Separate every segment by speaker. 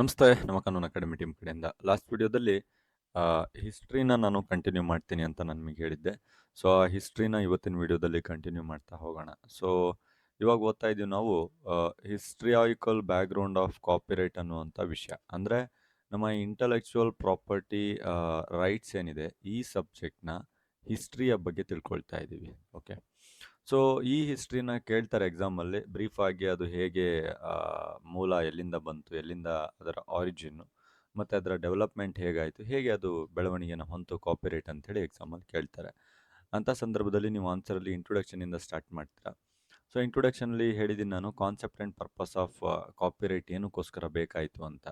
Speaker 1: ನಮಸ್ತೆ, ನಮ್ಮ ಕಾನೂನು ಅಕಾಡೆಮಿ ಟೀಮ್ ಕಡೆಯಿಂದ. ಲಾಸ್ಟ್ ವಿಡಿಯೋದಲ್ಲಿ ಹಿಸ್ಟ್ರಿನ ನಾನು ಕಂಟಿನ್ಯೂ ಮಾಡ್ತೀನಿ ಅಂತ ನಾನು ನಿಮಗೆ ಹೇಳಿದ್ದೆ. ಸೊ, ಆ ಹಿಸ್ಟ್ರಿನ ಇವತ್ತಿನ ವಿಡಿಯೋದಲ್ಲಿ ಕಂಟಿನ್ಯೂ ಮಾಡ್ತಾ ಹೋಗೋಣ. ಸೊ, ಇವಾಗ ಓದ್ತಾ ಇದ್ದೀವಿ ನಾವು ಹಿಸ್ಟ್ರಿಯಾಯಿಕಲ್ ಬ್ಯಾಕ್ಗ್ರೌಂಡ್ ಆಫ್ ಕಾಪಿರೈಟ್ ಅನ್ನುವಂಥ ವಿಷಯ. ಅಂದರೆ ನಮ್ಮ ಇಂಟಲೆಕ್ಚುವಲ್ ಪ್ರಾಪರ್ಟಿ ರೈಟ್ಸ್ ಏನಿದೆ, ಈ ಸಬ್ಜೆಕ್ಟ್ನ ಹಿಸ್ಟ್ರಿಯ ಬಗ್ಗೆ ತಿಳ್ಕೊಳ್ತಾ ಇದ್ದೀವಿ. ಓಕೆ. ಸೊ ಈ ಹಿಸ್ಟ್ರಿನ ಕೇಳ್ತಾರೆ ಎಕ್ಸಾಮಲ್ಲಿ ಬ್ರೀಫ್ ಆಗಿ, ಅದು ಹೇಗೆ ಮೂಲ ಎಲ್ಲಿಂದ ಬಂತು, ಎಲ್ಲಿಂದ ಅದರ ಆರಿಜಿನ್ನು, ಮತ್ತು ಅದರ ಡೆವಲಪ್ಮೆಂಟ್ ಹೇಗಾಯಿತು, ಹೇಗೆ ಅದು ಬೆಳವಣಿಗೆನ ಹೊಂತು ಕಾಪಿರೈಟ್ ಅಂತೇಳಿ ಎಕ್ಸಾಮಲ್ಲಿ ಕೇಳ್ತಾರೆ. ಅಂಥ ಸಂದರ್ಭದಲ್ಲಿ ನೀವು ಆನ್ಸರಲ್ಲಿ ಇಂಟ್ರೊಡಕ್ಷನಿಂದ ಸ್ಟಾರ್ಟ್ ಮಾಡ್ತೀರಾ. ಸೊ ಇಂಟ್ರೊಡಕ್ಷನಲ್ಲಿ ಹೇಳಿದ್ದೀನಿ ನಾನು, concept and purpose of copyright ಏನಕ್ಕೋಸ್ಕರ ಬೇಕಾಯಿತು ಅಂತ.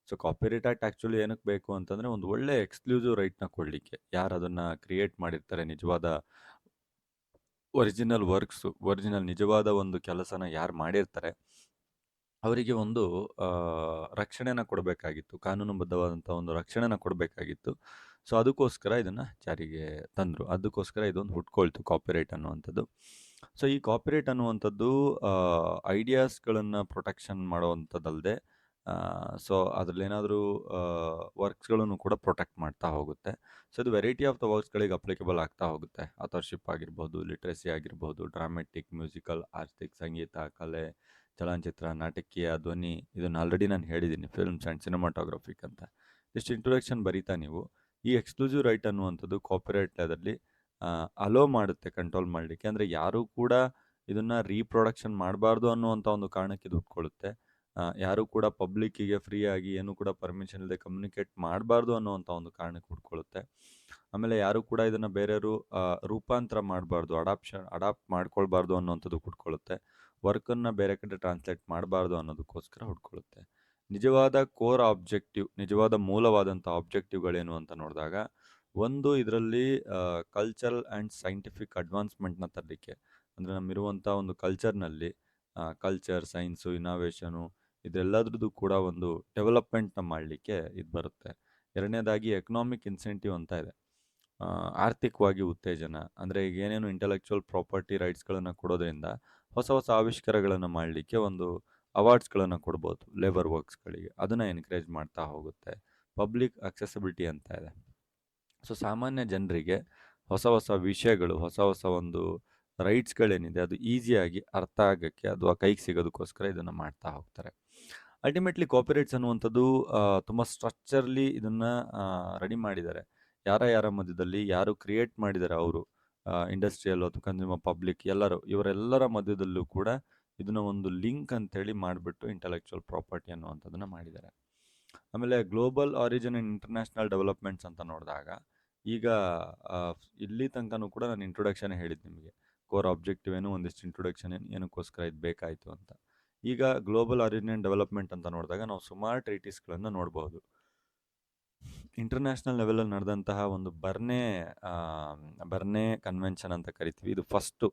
Speaker 1: ಸೊ ಕಾಪಿರೈಟ್ ಆ್ಯಕ್ಟ್ ಆ್ಯಕ್ಚುಲಿ ಏನಕ್ಕೆ ಬೇಕು ಅಂತಂದರೆ, ಒಂದು ಒಳ್ಳೆ ಎಕ್ಸ್ಕ್ಲೂಸಿವ್ ರೈಟ್ನ ಕೊಡಲಿಕ್ಕೆ. ಯಾರು ಅದನ್ನು ಕ್ರಿಯೇಟ್ ಮಾಡಿರ್ತಾರೆ, ನಿಜವಾದ ಒರಿಜಿನಲ್ ವರ್ಕ್ಸು, ಒರಿಜಿನಲ್ ನಿಜವಾದ ಒಂದು ಕೆಲಸನ ಯಾರು ಮಾಡಿರ್ತಾರೆ, ಅವರಿಗೆ ಒಂದು ರಕ್ಷಣೆನ ಕೊಡಬೇಕಾಗಿತ್ತು, ಕಾನೂನುಬದ್ಧವಾದಂಥ ಒಂದು ರಕ್ಷಣೆನ ಕೊಡಬೇಕಾಗಿತ್ತು. ಸೊ ಅದಕ್ಕೋಸ್ಕರ ಇದನ್ನು ಜಾರಿಗೆ ತಂದರು. ಅದಕ್ಕೋಸ್ಕರ ಇದೊಂದು ಹುಟ್ಕೊಳ್ತು ಕಾಪಿರೈಟ್ ಅನ್ನುವಂಥದ್ದು. ಸೊ ಈ ಕಾಪಿರೈಟ್ ಅನ್ನುವಂಥದ್ದು ಐಡಿಯಾಸ್ಗಳನ್ನು ಪ್ರೊಟೆಕ್ಷನ್ ಮಾಡುವಂಥದ್ದಲ್ಲದೆ, ಸೊ ಅದರಲ್ಲೇನಾದರೂ ವರ್ಕ್ಸ್ಗಳನ್ನು ಕೂಡ ಪ್ರೊಟೆಕ್ಟ್ ಮಾಡ್ತಾ ಹೋಗುತ್ತೆ. ಸೊ ಇದು ವೆರೈಟಿ ಆಫ್ ದ ವರ್ಕ್ಸ್ಗಳಿಗೆ ಅಪ್ಲಿಕೇಬಲ್ ಆಗ್ತಾ ಹೋಗುತ್ತೆ. ಅಥರ್ಶಿಪ್ ಆಗಿರ್ಬೋದು, ಲಿಟ್ರಸಿ ಆಗಿರ್ಬೋದು, ಡ್ರಾಮೆಟಿಕ್, ಮ್ಯೂಸಿಕಲ್, ಆರ್ಟಿಕ್, ಸಂಗೀತ, ಕಲೆ, ಚಲನಚಿತ್ರ, ನಾಟಕೀಯ, ಧ್ವನಿ, ಇದನ್ನು ಆಲ್ರೆಡಿ ನಾನು ಹೇಳಿದ್ದೀನಿ, ಫಿಲ್ಮ್ಸ್ ಆ್ಯಂಡ್ ಸಿನಿಮಾಟೋಗ್ರಫಿಕ್ ಅಂತ. ಇಷ್ಟು ಇಂಟ್ರೊಡಕ್ಷನ್ ಬರೀತಾ ನೀವು ಈ ಎಕ್ಸ್ಕ್ಲೂಸಿವ್ ರೈಟ್ ಅನ್ನುವಂಥದ್ದು ಕಾಪಿರೈಟ್ ಅದರಲ್ಲಿ ಅಲೋ ಮಾಡುತ್ತೆ ಕಂಟ್ರೋಲ್ ಮಾಡಲಿಕ್ಕೆ. ಅಂದರೆ ಯಾರೂ ಕೂಡ ಇದನ್ನು ರೀಪ್ರೊಡಕ್ಷನ್ ಮಾಡಬಾರ್ದು ಅನ್ನುವಂಥ ಒಂದು ಕಾರಣಕ್ಕೆ ಇದು ಉಟ್ಕೊಳ್ಳುತ್ತೆ. ಯಾರೂ ಕೂಡ ಪಬ್ಲಿಕ್ಕಿಗೆ ಫ್ರೀಯಾಗಿ ಏನೂ ಕೂಡ ಪರ್ಮಿಷನ್ ಇಲ್ಲದೆ ಕಮ್ಯುನಿಕೇಟ್ ಮಾಡಬಾರ್ದು ಅನ್ನುವಂಥ ಒಂದು ಕಾರಣಕ್ಕೆ ಹುಡ್ಕೊಳ್ಳುತ್ತೆ. ಆಮೇಲೆ ಯಾರೂ ಕೂಡ ಇದನ್ನು ಬೇರೆಯವರು ರೂಪಾಂತರ ಮಾಡಬಾರ್ದು, ಅಡಾಪ್ಟ್ ಮಾಡ್ಕೊಳ್ಬಾರ್ದು ಅನ್ನುವಂಥದ್ದು ಹುಡ್ಕೊಳ್ಳುತ್ತೆ. ವರ್ಕನ್ನು ಬೇರೆ ಕಡೆ ಟ್ರಾನ್ಸ್ಲೇಟ್ ಮಾಡಬಾರ್ದು ಅನ್ನೋದಕ್ಕೋಸ್ಕರ ಹುಡ್ಕೊಳ್ಳುತ್ತೆ. ನಿಜವಾದ ಕೋರ್ ಆಬ್ಜೆಕ್ಟಿವ್, ನಿಜವಾದ ಮೂಲವಾದಂಥ ಆಬ್ಜೆಕ್ಟಿವ್ಗಳೇನು ಅಂತ ನೋಡಿದಾಗ, ಒಂದು ಇದರಲ್ಲಿ ಕಲ್ಚರಲ್ ಆ್ಯಂಡ್ ಸೈಂಟಿಫಿಕ್ ಅಡ್ವಾನ್ಸ್ಮೆಂಟ್ನ ತರಲಿಕ್ಕೆ. ಅಂದರೆ ನಮ್ಮಿರುವಂಥ ಒಂದು ಕಲ್ಚರ್ನಲ್ಲಿ ಕಲ್ಚರ್, ಸೈನ್ಸು, ಇನೋವೇಷನು, ಇದೆಲ್ಲದ್ರದ್ದು ಕೂಡ ಒಂದು ಡೆವಲಪ್ಮೆಂಟ್ನ ಮಾಡಲಿಕ್ಕೆ ಇದು ಬರುತ್ತೆ. ಎರಡನೇದಾಗಿ ಎಕನಾಮಿಕ್ ಇನ್ಸೆಂಟಿವ್ ಅಂತ ಇದೆ, ಆರ್ಥಿಕವಾಗಿ ಉತ್ತೇಜನ. ಅಂದರೆ ಈಗ ಏನೇನು ಇಂಟೆಲೆಕ್ಚುವಲ್ ಪ್ರಾಪರ್ಟಿ ರೈಟ್ಸ್ಗಳನ್ನು ಕೊಡೋದ್ರಿಂದ ಹೊಸ ಹೊಸ ಆವಿಷ್ಕಾರಗಳನ್ನು ಮಾಡಲಿಕ್ಕೆ ಒಂದು ಅವಾರ್ಡ್ಸ್ಗಳನ್ನು ಕೊಡ್ಬೋದು ಲೇಬರ್ ವರ್ಕ್ಸ್ಗಳಿಗೆ, ಅದನ್ನು ಎನ್ಕರೇಜ್ ಮಾಡ್ತಾ ಹೋಗುತ್ತೆ. ಪಬ್ಲಿಕ್ ಅಕ್ಸೆಸಿಬಿಲಿಟಿ ಅಂತ ಇದೆ. ಸೊ ಸಾಮಾನ್ಯ ಜನರಿಗೆ ಹೊಸ ಹೊಸ ವಿಷಯಗಳು, ಹೊಸ ಹೊಸ ಒಂದು ರೈಟ್ಸ್ಗಳೇನಿದೆ ಅದು ಈಸಿಯಾಗಿ ಅರ್ಥ ಆಗೋಕ್ಕೆ ಅಥವಾ ಕೈಗೆ ಸಿಗೋದಕ್ಕೋಸ್ಕರ ಇದನ್ನು ಮಾಡ್ತಾ ಹೋಗ್ತಾರೆ. ಅಲ್ಟಿಮೇಟ್ಲಿ ಕಾಪಿರೈಟ್ಸ್ ಅನ್ನುವಂಥದ್ದು ತುಂಬ ಸ್ಟ್ರಕ್ಚರ್ಲಿ ಇದನ್ನು ರೆಡಿ ಮಾಡಿದ್ದಾರೆ. ಯಾರ ಮಧ್ಯದಲ್ಲಿ ಯಾರು ಕ್ರಿಯೇಟ್ ಮಾಡಿದ್ದಾರೆ ಅವರು, ಇಂಡಸ್ಟ್ರಿಯಲ್ ಅಥವಾ ಕನ್ಸ್ಯೂಮರ್, ಪಬ್ಲಿಕ್, ಇವರೆಲ್ಲರ ಮಧ್ಯದಲ್ಲೂ ಕೂಡ ಇದನ್ನು ಒಂದು ಲಿಂಕ್ ಅಂತೇಳಿ ಮಾಡಿಬಿಟ್ಟು ಇಂಟೆಲೆಕ್ಚುವಲ್ ಪ್ರಾಪರ್ಟಿ ಅನ್ನುವಂಥದ್ದನ್ನು ಮಾಡಿದ್ದಾರೆ. ಆಮೇಲೆ global origin and international developments ಅಂತ ನೋಡಿದಾಗ, ಈಗ ಇಲ್ಲಿ ತನಕನೂ ಕೂಡ ನಾನು ಇಂಟ್ರೊಡಕ್ಷನ್ ಹೇಳಿದ್ದು ನಿಮಗೆ, ಕೋರ್ ಆಬ್ಜೆಕ್ಟಿವ್ ಏನು, ಒಂದಿಷ್ಟು ಇಂಟ್ರೊಡಕ್ಷನ್ ಏನಕ್ಕೋಸ್ಕರ ಇದು ಬೇಕಾಯಿತು ಅಂತ. ಈಗ ಗ್ಲೋಬಲ್ ಆರಿಜಿನ್ ಆ್ಯಂಡ್ ಡೆವಲಪ್ಮೆಂಟ್ ಅಂತ ನೋಡಿದಾಗ ನಾವು ಸುಮಾರು ಟ್ರೀಟೀಸ್ಗಳನ್ನು ನೋಡಬಹುದು. ಇಂಟರ್ನ್ಯಾಷನಲ್ ಲೆವೆಲಲ್ಲಿ ನಡೆದಂತಹ ಒಂದು ಬರ್ನೆ ಕನ್ವೆನ್ಷನ್ ಅಂತ ಕರಿತೀವಿ. ಇದು ಫಸ್ಟು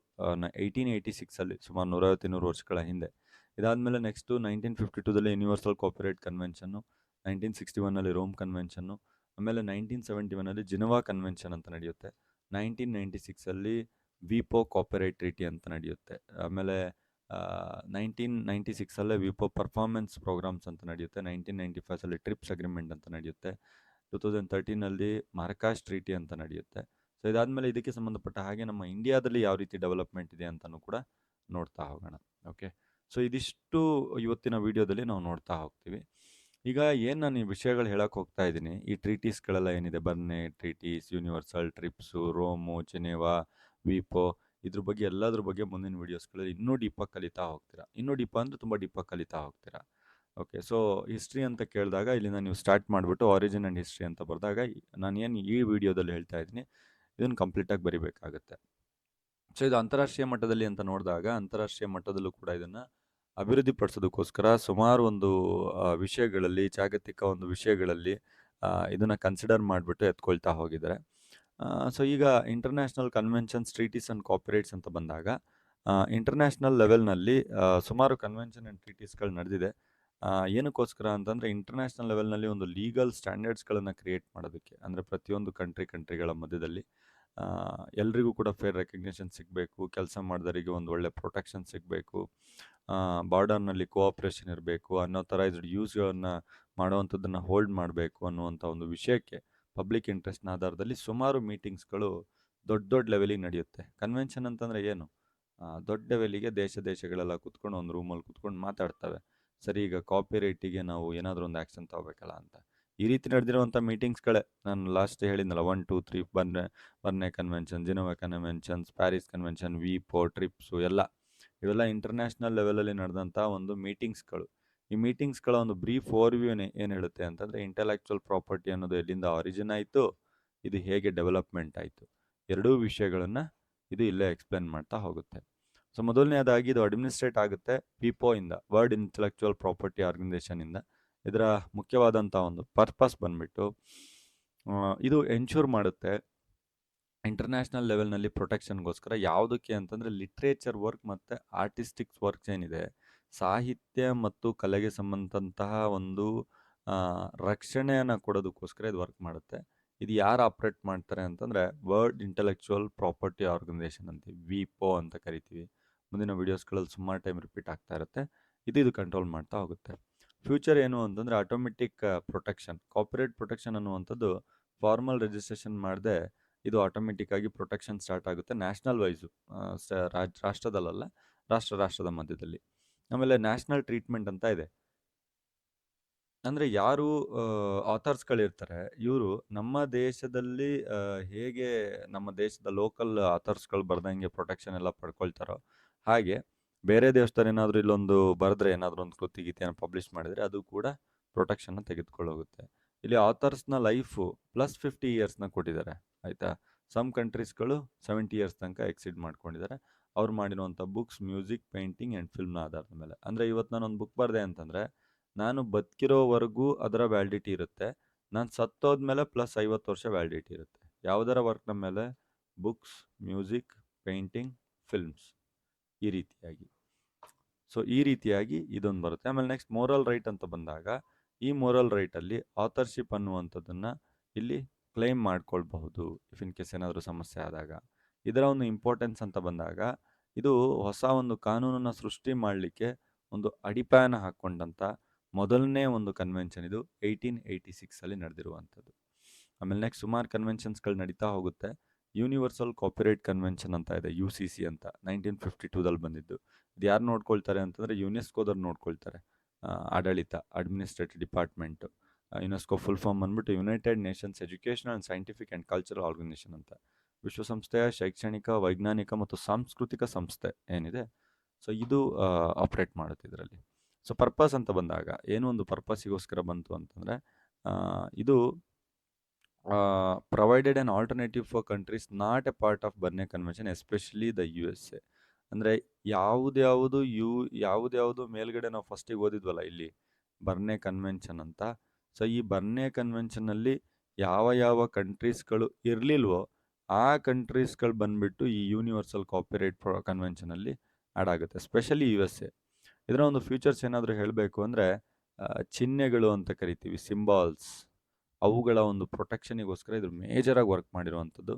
Speaker 1: 1886ಅಲ್ಲಿ, ಸುಮಾರು 150-200 ವರ್ಷಗಳ ಹಿಂದೆ. ಇದಾದಮೇಲೆ ನೆಕ್ಸ್ಟು 1952ದಲ್ಲಿ ಯೂನಿವರ್ಸಲ್ ಕಾಪಿರೈಟ್ ಕನ್ವೆನ್ಷನ್ನು, 1961ನಲ್ಲಿ ರೋಮ್ ಕನ್ವೆನ್ಷನ್ನು, ಆಮೇಲೆ 1971ನಲ್ಲಿ ಜಿನವಾ ಕನ್ವೆನ್ಷನ್ ಅಂತ ನಡೆಯುತ್ತೆ. 1996ಅಲ್ಲಿ ವಿಪೋ ಕಾಪಿರೈಟ್ ಟ್ರೀಟಿ ಅಂತ ನಡೆಯುತ್ತೆ. ಆಮೇಲೆ 1996ಅಲ್ಲೇ ವಿಪೋ ಪರ್ಫಾರ್ಮೆನ್ಸ್ ಪ್ರೋಗ್ರಾಮ್ಸ್ ಅಂತ ನಡೆಯುತ್ತೆ. 1995ಅಲ್ಲಿ ಟ್ರಿಪ್ಸ್ ಅಗ್ರಿಮೆಂಟ್ ಅಂತ ನಡೆಯುತ್ತೆ. 2013ನಲ್ಲಿ ಮಾರ್ಕಾಶ್ ಟ್ರೀಟಿ ಅಂತ ನಡೆಯುತ್ತೆ. ಸೊ ಇದಾದಮೇಲೆ ಇದಕ್ಕೆ ಸಂಬಂಧಪಟ್ಟ ಹಾಗೆ ನಮ್ಮ ಇಂಡಿಯಾದಲ್ಲಿ ಯಾವ ರೀತಿ ಡೆವಲಪ್ಮೆಂಟ್ ಇದೆ ಅಂತಲೂ ಕೂಡ ನೋಡ್ತಾ ಹೋಗೋಣ. ಓಕೆ. ಸೊ ಇದಿಷ್ಟು ಇವತ್ತಿನ ವಿಡಿಯೋದಲ್ಲಿ ನಾವು ನೋಡ್ತಾ ಹೋಗ್ತೀವಿ. ಈಗ ಏನು ನಾನು ಈ ವಿಷಯಗಳು ಹೇಳಕ್ಕೆ ಹೋಗ್ತಾ ಇದ್ದೀನಿ, ಈ ಟ್ರೀಟೀಸ್ಗಳೆಲ್ಲ ಏನಿದೆ, Berne treaties, universal, TRIPS, Rome, Geneva, ವಿಪೋ, ಇದ್ರ ಬಗ್ಗೆ ಎಲ್ಲದ್ರ ಬಗ್ಗೆ ಮುಂದಿನ ವೀಡಿಯೋಸ್ಗಳಲ್ಲಿ ಇನ್ನೂ ಡೀಪಾಗಿ ಕಲಿತಾ ಹೋಗ್ತೀರಾ. ಇನ್ನೂ ಡೀಪ ಅಂದರೆ ತುಂಬ ಡೀಪಾಗಿ ಕಲಿತಾ ಹೋಗ್ತೀರಾ. ಓಕೆ. ಸೊ ಹಿಸ್ಟ್ರಿ ಅಂತ ಕೇಳಿದಾಗ ಇಲ್ಲಿಂದ ನೀವು ಸ್ಟಾರ್ಟ್ ಮಾಡಿಬಿಟ್ಟು ಆರಿಜಿನ್ ಆ್ಯಂಡ್ ಹಿಸ್ಟ್ರಿ ಅಂತ ಬರೆದಾಗ, ನಾನು ಏನು ಈ ವಿಡಿಯೋದಲ್ಲಿ ಹೇಳ್ತಾ ಇದ್ದೀನಿ ಇದನ್ನು ಕಂಪ್ಲೀಟಾಗಿ ಬರಿಬೇಕಾಗತ್ತೆ. ಸೊ ಇದು ಅಂತಾರಾಷ್ಟ್ರೀಯ ಮಟ್ಟದಲ್ಲಿ ಅಂತ ನೋಡಿದಾಗ, ಅಂತಾರಾಷ್ಟ್ರೀಯ ಮಟ್ಟದಲ್ಲೂ ಕೂಡ ಇದನ್ನು ಅಭಿವೃದ್ಧಿಪಡಿಸೋದಕ್ಕೋಸ್ಕರ ಸುಮಾರು ಒಂದು ವಿಷಯಗಳಲ್ಲಿ, ಜಾಗತಿಕ ಒಂದು ವಿಷಯಗಳಲ್ಲಿ ಇದನ್ನು ಕನ್ಸಿಡರ್ ಮಾಡಿಬಿಟ್ಟು ಎತ್ಕೊಳ್ತಾ ಹೋಗಿದ್ದಾರೆ. ಸೊ ಈಗ international conventions, treaties and copyrights ಅಂತ ಬಂದಾಗ, ಇಂಟರ್ನ್ಯಾಷನಲ್ ಲೆವೆಲ್ನಲ್ಲಿ ಸುಮಾರು ಕನ್ವೆನ್ಷನ್ ಆ್ಯಂಡ್ ಟ್ರೀಟೀಸ್ಗಳು ನಡೆದಿದೆ. ಏನಕ್ಕೋಸ್ಕರ ಅಂತಂದರೆ, ಇಂಟರ್ನ್ಯಾಷನಲ್ ಲೆವೆಲ್ನಲ್ಲಿ ಒಂದು ಲೀಗಲ್ ಸ್ಟ್ಯಾಂಡರ್ಡ್ಸ್ಗಳನ್ನು ಕ್ರಿಯೇಟ್ ಮಾಡೋದಕ್ಕೆ. ಅಂದರೆ ಪ್ರತಿಯೊಂದು ಕಂಟ್ರಿಗಳ ಮಧ್ಯದಲ್ಲಿ ಎಲ್ರಿಗೂ ಕೂಡ ಫೇರ್ ರೆಕಗ್ನಿಷನ್ ಸಿಗಬೇಕು, ಕೆಲಸ ಮಾಡಿದವರಿಗೆ ಒಂದು ಒಳ್ಳೆ ಪ್ರೊಟೆಕ್ಷನ್ ಸಿಗಬೇಕು, ಬಾರ್ಡರ್ನಲ್ಲಿ ಕೋಆಪ್ರೇಷನ್ ಇರಬೇಕು, ಅನ್ಅಥರೈಸ್ಡ್ ಯೂಸ್ಗಳನ್ನು ಮಾಡುವಂಥದ್ದನ್ನು ಹೋಲ್ಡ್ ಮಾಡಬೇಕು ಅನ್ನುವಂಥ ಒಂದು ವಿಷಯಕ್ಕೆ ಪಬ್ಲಿಕ್ ಇಂಟ್ರೆಸ್ಟ್ನ ಆಧಾರದಲ್ಲಿ ಸುಮಾರು ಮೀಟಿಂಗ್ಸ್ಗಳು ದೊಡ್ಡ ದೊಡ್ಡ ಲೆವೆಲಿಗೆ ನಡೆಯುತ್ತೆ. ಕನ್ವೆನ್ಷನ್ ಅಂತಂದರೆ ಏನು? ದೊಡ್ಡ ಲೆವೆಲಿಗೆ ದೇಶಗಳೆಲ್ಲ ಕೂತ್ಕೊಂಡು ಒಂದು ರೂಮಲ್ಲಿ ಕೂತ್ಕೊಂಡು ಮಾತಾಡ್ತವೆ. ಸರಿ, ಈಗ ಕಾಪಿರೈಟಿಗೆ ನಾವು ಏನಾದರೂ ಒಂದು ಆ್ಯಕ್ಷನ್ ತಗೋಬೇಕಲ್ಲ ಅಂತ. ಈ ರೀತಿ ನಡೆದಿರುವಂಥ ಮೀಟಿಂಗ್ಸ್ಗಳೇ ನಾನು ಲಾಸ್ಟ್ ಹೇಳಿದ್ನಲ್ಲ, 1, 2, 3 Berne convention, Geneva conventions, Paris convention, ವಿಪೋ, ಟ್ರಿಪ್ಸು ಇವೆಲ್ಲ ಇಂಟರ್ನ್ಯಾಷನಲ್ ಲೆವೆಲಲ್ಲಿ ನಡೆದಂಥ ಒಂದು ಮೀಟಿಂಗ್ಸ್ಗಳು. ಈ ಮೀಟಿಂಗ್ಸ್ಗಳ ಒಂದು ಬ್ರೀಫ್ ಓವರ್ವ್ಯೂ ಏನು ಹೇಳುತ್ತೆ ಅಂತಂದರೆ, ಇಂಟೆಲೆಕ್ಚುವಲ್ ಪ್ರಾಪರ್ಟಿ ಅನ್ನೋದು ಎಲ್ಲಿಂದ ಆರಿಜಿನ್ ಆಯಿತು, ಇದು ಹೇಗೆ ಡೆವಲಪ್ಮೆಂಟ್ ಆಯಿತು, ಎರಡೂ ವಿಷಯಗಳನ್ನು ಇದು ಇಲ್ಲೇ ಎಕ್ಸ್ಪ್ಲೇನ್ ಮಾಡ್ತಾ ಹೋಗುತ್ತೆ. ಸೊ ಮೊದಲನೇದಾಗಿ ಇದು ಅಡ್ಮಿನಿಸ್ಟ್ರೇಟ್ ಆಗುತ್ತೆ ವಿಪೋ ಇಂದ, ವರ್ಲ್ಡ್ ಇಂಟೆಲೆಕ್ಚುವಲ್ ಪ್ರಾಪರ್ಟಿ ಆರ್ಗನೈಸೇಷನಿಂದ. ಇದರ ಮುಖ್ಯವಾದಂಥ ಒಂದು ಪರ್ಪಸ್ ಬಂದ್ಬಿಟ್ಟು ಇದು ಎನ್ಶೂರ್ ಮಾಡುತ್ತೆ ಇಂಟರ್ನ್ಯಾಷನಲ್ ಲೆವೆಲ್ನಲ್ಲಿ ಪ್ರೊಟೆಕ್ಷನ್ಗೋಸ್ಕರ. ಯಾವುದಕ್ಕೆ ಅಂತಂದರೆ ಲಿಟ್ರೇಚರ್ ವರ್ಕ್ ಮತ್ತು ಆರ್ಟಿಸ್ಟಿಕ್ಸ್ ವರ್ಕ್ಸ್ ಏನಿದೆ, ಸಾಹಿತ್ಯ ಮತ್ತು ಕಲೆಗೆ ಸಂಬಂಧಂತಹ ಒಂದು ರಕ್ಷಣೆಯನ್ನು ಕೊಡೋದಕ್ಕೋಸ್ಕರ ಇದು ವರ್ಕ್ ಮಾಡುತ್ತೆ. ಇದು ಯಾರು ಆಪ್ರೇಟ್ ಮಾಡ್ತಾರೆ ಅಂತಂದರೆ ವರ್ಲ್ಡ್ ಇಂಟೆಲೆಕ್ಚುವಲ್ ಪ್ರಾಪರ್ಟಿ ಆರ್ಗನೈಸೇಷನ್ ಅಂತೀವಿ, ವಿಪೋ ಅಂತ ಕರಿತೀವಿ. ಮುಂದಿನ ವೀಡಿಯೋಸ್ಗಳಲ್ಲಿ ಸುಮಾರು ಟೈಮ್ ರಿಪೀಟ್ ಆಗ್ತಾ ಇರುತ್ತೆ. ಇದು ಕಂಟ್ರೋಲ್ ಮಾಡ್ತಾ ಹೋಗುತ್ತೆ. ಫ್ಯೂಚರ್ ಏನು ಅಂತಂದರೆ ಆಟೋಮೆಟಿಕ್ ಪ್ರೊಟೆಕ್ಷನ್, ಕಾಪಿರೈಟ್ ಪ್ರೊಟೆಕ್ಷನ್ ಅನ್ನುವಂಥದ್ದು ಫಾರ್ಮಲ್ ರಿಜಿಸ್ಟ್ರೇಷನ್ ಮಾಡದೆ ಇದು ಆಟೋಮೆಟಿಕ್ ಆಗಿ ಪ್ರೊಟೆಕ್ಷನ್ ಸ್ಟಾರ್ಟ್ ಆಗುತ್ತೆ ನ್ಯಾಷನಲ್ ವೈಸು, ರಾಷ್ಟ್ರದಲ್ಲ, ರಾಷ್ಟ್ರದ ಮಧ್ಯದಲ್ಲಿ. ಆಮೇಲೆ ನ್ಯಾಷನಲ್ ಟ್ರೀಟ್ಮೆಂಟ್ ಅಂತ ಇದೆ. ಅಂದರೆ ಯಾರು ಆಥರ್ಸ್ಗಳಿರ್ತಾರೆ ಇವರು ನಮ್ಮ ದೇಶದಲ್ಲಿ ಹೇಗೆ ನಮ್ಮ ದೇಶದ ಲೋಕಲ್ ಆಥರ್ಸ್ಗಳು ಬರ್ದಂಗೆ ಪ್ರೊಟೆಕ್ಷನ್ ಎಲ್ಲ ಪಡ್ಕೊಳ್ತಾರೋ, ಹಾಗೆ ಬೇರೆ ದೇಶದಲ್ಲಿ ಏನಾದರೂ ಇಲ್ಲೊಂದು ಬರೆದ್ರೆ, ಏನಾದರೂ ಒಂದು ಕೃತಿಗೀತೆಯನ್ನು ಪಬ್ಲಿಷ್ ಮಾಡಿದರೆ ಅದು ಕೂಡ ಪ್ರೊಟೆಕ್ಷನ್ನ ತೆಗೆದುಕೊಳ್ಳೋಗುತ್ತೆ. ಇಲ್ಲಿ ಆಥರ್ಸ್ನ ಲೈಫು +50 ಇಯರ್ಸ್ನ ಕೊಟ್ಟಿದ್ದಾರೆ, ಆಯಿತಾ. ಸಮ್ ಕಂಟ್ರೀಸ್ಗಳು 70 ಇಯರ್ಸ್ ತನಕ ಎಕ್ಸಿಡ್ ಮಾಡ್ಕೊಂಡಿದ್ದಾರೆ ಅವ್ರು ಮಾಡಿರುವಂಥ ಬುಕ್ಸ್, ಮ್ಯೂಸಿಕ್, ಪೇಂಟಿಂಗ್ ಆ್ಯಂಡ್ ಫಿಲ್ಮ್ನ ಆಧಾರದ ಮೇಲೆ. ಅಂದರೆ ಇವತ್ತು ನಾನೊಂದು ಬುಕ್ ಬರೆದೆ ಅಂತಂದರೆ ನಾನು ಬದುಕಿರೋವರೆಗೂ ಅದರ ವ್ಯಾಲಿಡಿಟಿ ಇರುತ್ತೆ, ನಾನು ಸತ್ತೋದ್ಮೇಲೆ +50 ವರ್ಷ ವ್ಯಾಲಿಡಿಟಿ ಇರುತ್ತೆ ಯಾವುದರ ವರ್ಕ್ನ ಮೇಲೆ, ಬುಕ್ಸ್, ಮ್ಯೂಸಿಕ್, ಪೇಂಟಿಂಗ್, ಫಿಲ್ಮ್ಸ್, ಈ ರೀತಿಯಾಗಿ. ಸೊ ಈ ರೀತಿಯಾಗಿ ಇದೊಂದು ಬರುತ್ತೆ. ಆಮೇಲೆ ನೆಕ್ಸ್ಟ್ ಮೋರಲ್ ರೈಟ್ ಅಂತ ಬಂದಾಗ, ಈ ಮೋರಲ್ ರೈಟಲ್ಲಿ ಆಥರ್ಶಿಪ್ ಅನ್ನುವಂಥದ್ದನ್ನು ಇಲ್ಲಿ ಕ್ಲೈಮ್ ಮಾಡ್ಕೊಳ್ಬಹುದು ಇಫ್ ಇನ್ ಕೇಸ್ ಏನಾದರೂ ಸಮಸ್ಯೆ ಆದಾಗ. ಇದರ ಒಂದು ಇಂಪಾರ್ಟೆನ್ಸ್ ಅಂತ ಬಂದಾಗ, ಇದು ಹೊಸ ಒಂದು ಕಾನೂನನ್ನು ಸೃಷ್ಟಿ ಮಾಡಲಿಕ್ಕೆ ಒಂದು ಅಡಿಪಾಯನ ಹಾಕ್ಕೊಂಡಂಥ ಮೊದಲನೇ ಒಂದು ಕನ್ವೆನ್ಷನ್ ಇದು 1886 ನಡೆದಿರುವಂಥದ್ದು. ಆಮೇಲೆ ನೆಕ್ಸ್ಟ್ ಸುಮಾರು ಕನ್ವೆನ್ಷನ್ಸ್ಗಳು ನಡೀತಾ ಹೋಗುತ್ತೆ. ಯೂನಿವರ್ಸಲ್ ಕಾಪಿರೈಟ್ ಕನ್ವೆನ್ಷನ್ ಅಂತ ಇದೆ, UCC ಅಂತ, 1952ದಲ್ಲಿ ಬಂದಿದ್ದು. ಇದು ಯಾರು ನೋಡ್ಕೊಳ್ತಾರೆ ಅಂತಂದರೆ ಯುನೆಸ್ಕೋದವ್ರು ನೋಡ್ಕೊಳ್ತಾರೆ, ಆಡಳಿತ, administrative department. UNESCO full form ಬಂದ್ಬಿಟ್ಟು United Nations educational and scientific and cultural organisation ಅಂತ. ವಿಶ್ವಸಂಸ್ಥೆಯ ಶೈಕ್ಷಣಿಕ, ವೈಜ್ಞಾನಿಕ ಮತ್ತು ಸಾಂಸ್ಕೃತಿಕ ಸಂಸ್ಥೆ ಏನಿದೆ, ಸೊ ಇದು ಆಪ್ರೇಟ್ ಮಾಡುತ್ತೆ ಇದರಲ್ಲಿ. ಸೊ ಪರ್ಪಸ್ ಅಂತ ಬಂದಾಗ ಏನು ಒಂದು ಪರ್ಪಸ್ಸಿಗೋಸ್ಕರ ಬಂತು ಅಂತಂದರೆ, ಇದು provided on alternative for countries not A part of Berne convention, especially the USA. ಅಂದರೆ ಯಾವುದ್ಯಾವುದು ಮೇಲ್ಗಡೆ ನಾವು ಫಸ್ಟಿಗೆ ಓದಿದ್ವಲ್ಲ ಇಲ್ಲಿ ಬರ್ನೆ ಕನ್ವೆನ್ಷನ್ ಅಂತ. ಸೊ ಈ ಬರ್ನೆ ಕನ್ವೆನ್ಷನ್ನಲ್ಲಿ ಯಾವ ಕಂಟ್ರೀಸ್ಗಳು ಇರಲಿಲ್ವೋ ಆ ಕಂಟ್ರೀಸ್ಗಳು ಬಂದುಬಿಟ್ಟು ಈ ಯೂನಿವರ್ಸಲ್ ಕಾಪಿರೈಟ್ ಕನ್ವೆನ್ಷನಲ್ಲಿ ಆ್ಯಡ್ ಆಗುತ್ತೆ, ಸ್ಪೆಷಲಿ USA. ಇದರ ಒಂದು ಫ್ಯೂಚರ್ಸ್ ಏನಾದರೂ ಹೇಳಬೇಕು ಅಂದರೆ, ಚಿಹ್ನೆಗಳು ಅಂತ ಕರಿತೀವಿ, ಸಿಂಬಾಲ್ಸ್, ಅವುಗಳ ಒಂದು ಪ್ರೊಟೆಕ್ಷನಿಗೋಸ್ಕರ ಇದು ಮೇಜರಾಗಿ ವರ್ಕ್ ಮಾಡಿರುವಂಥದ್ದು.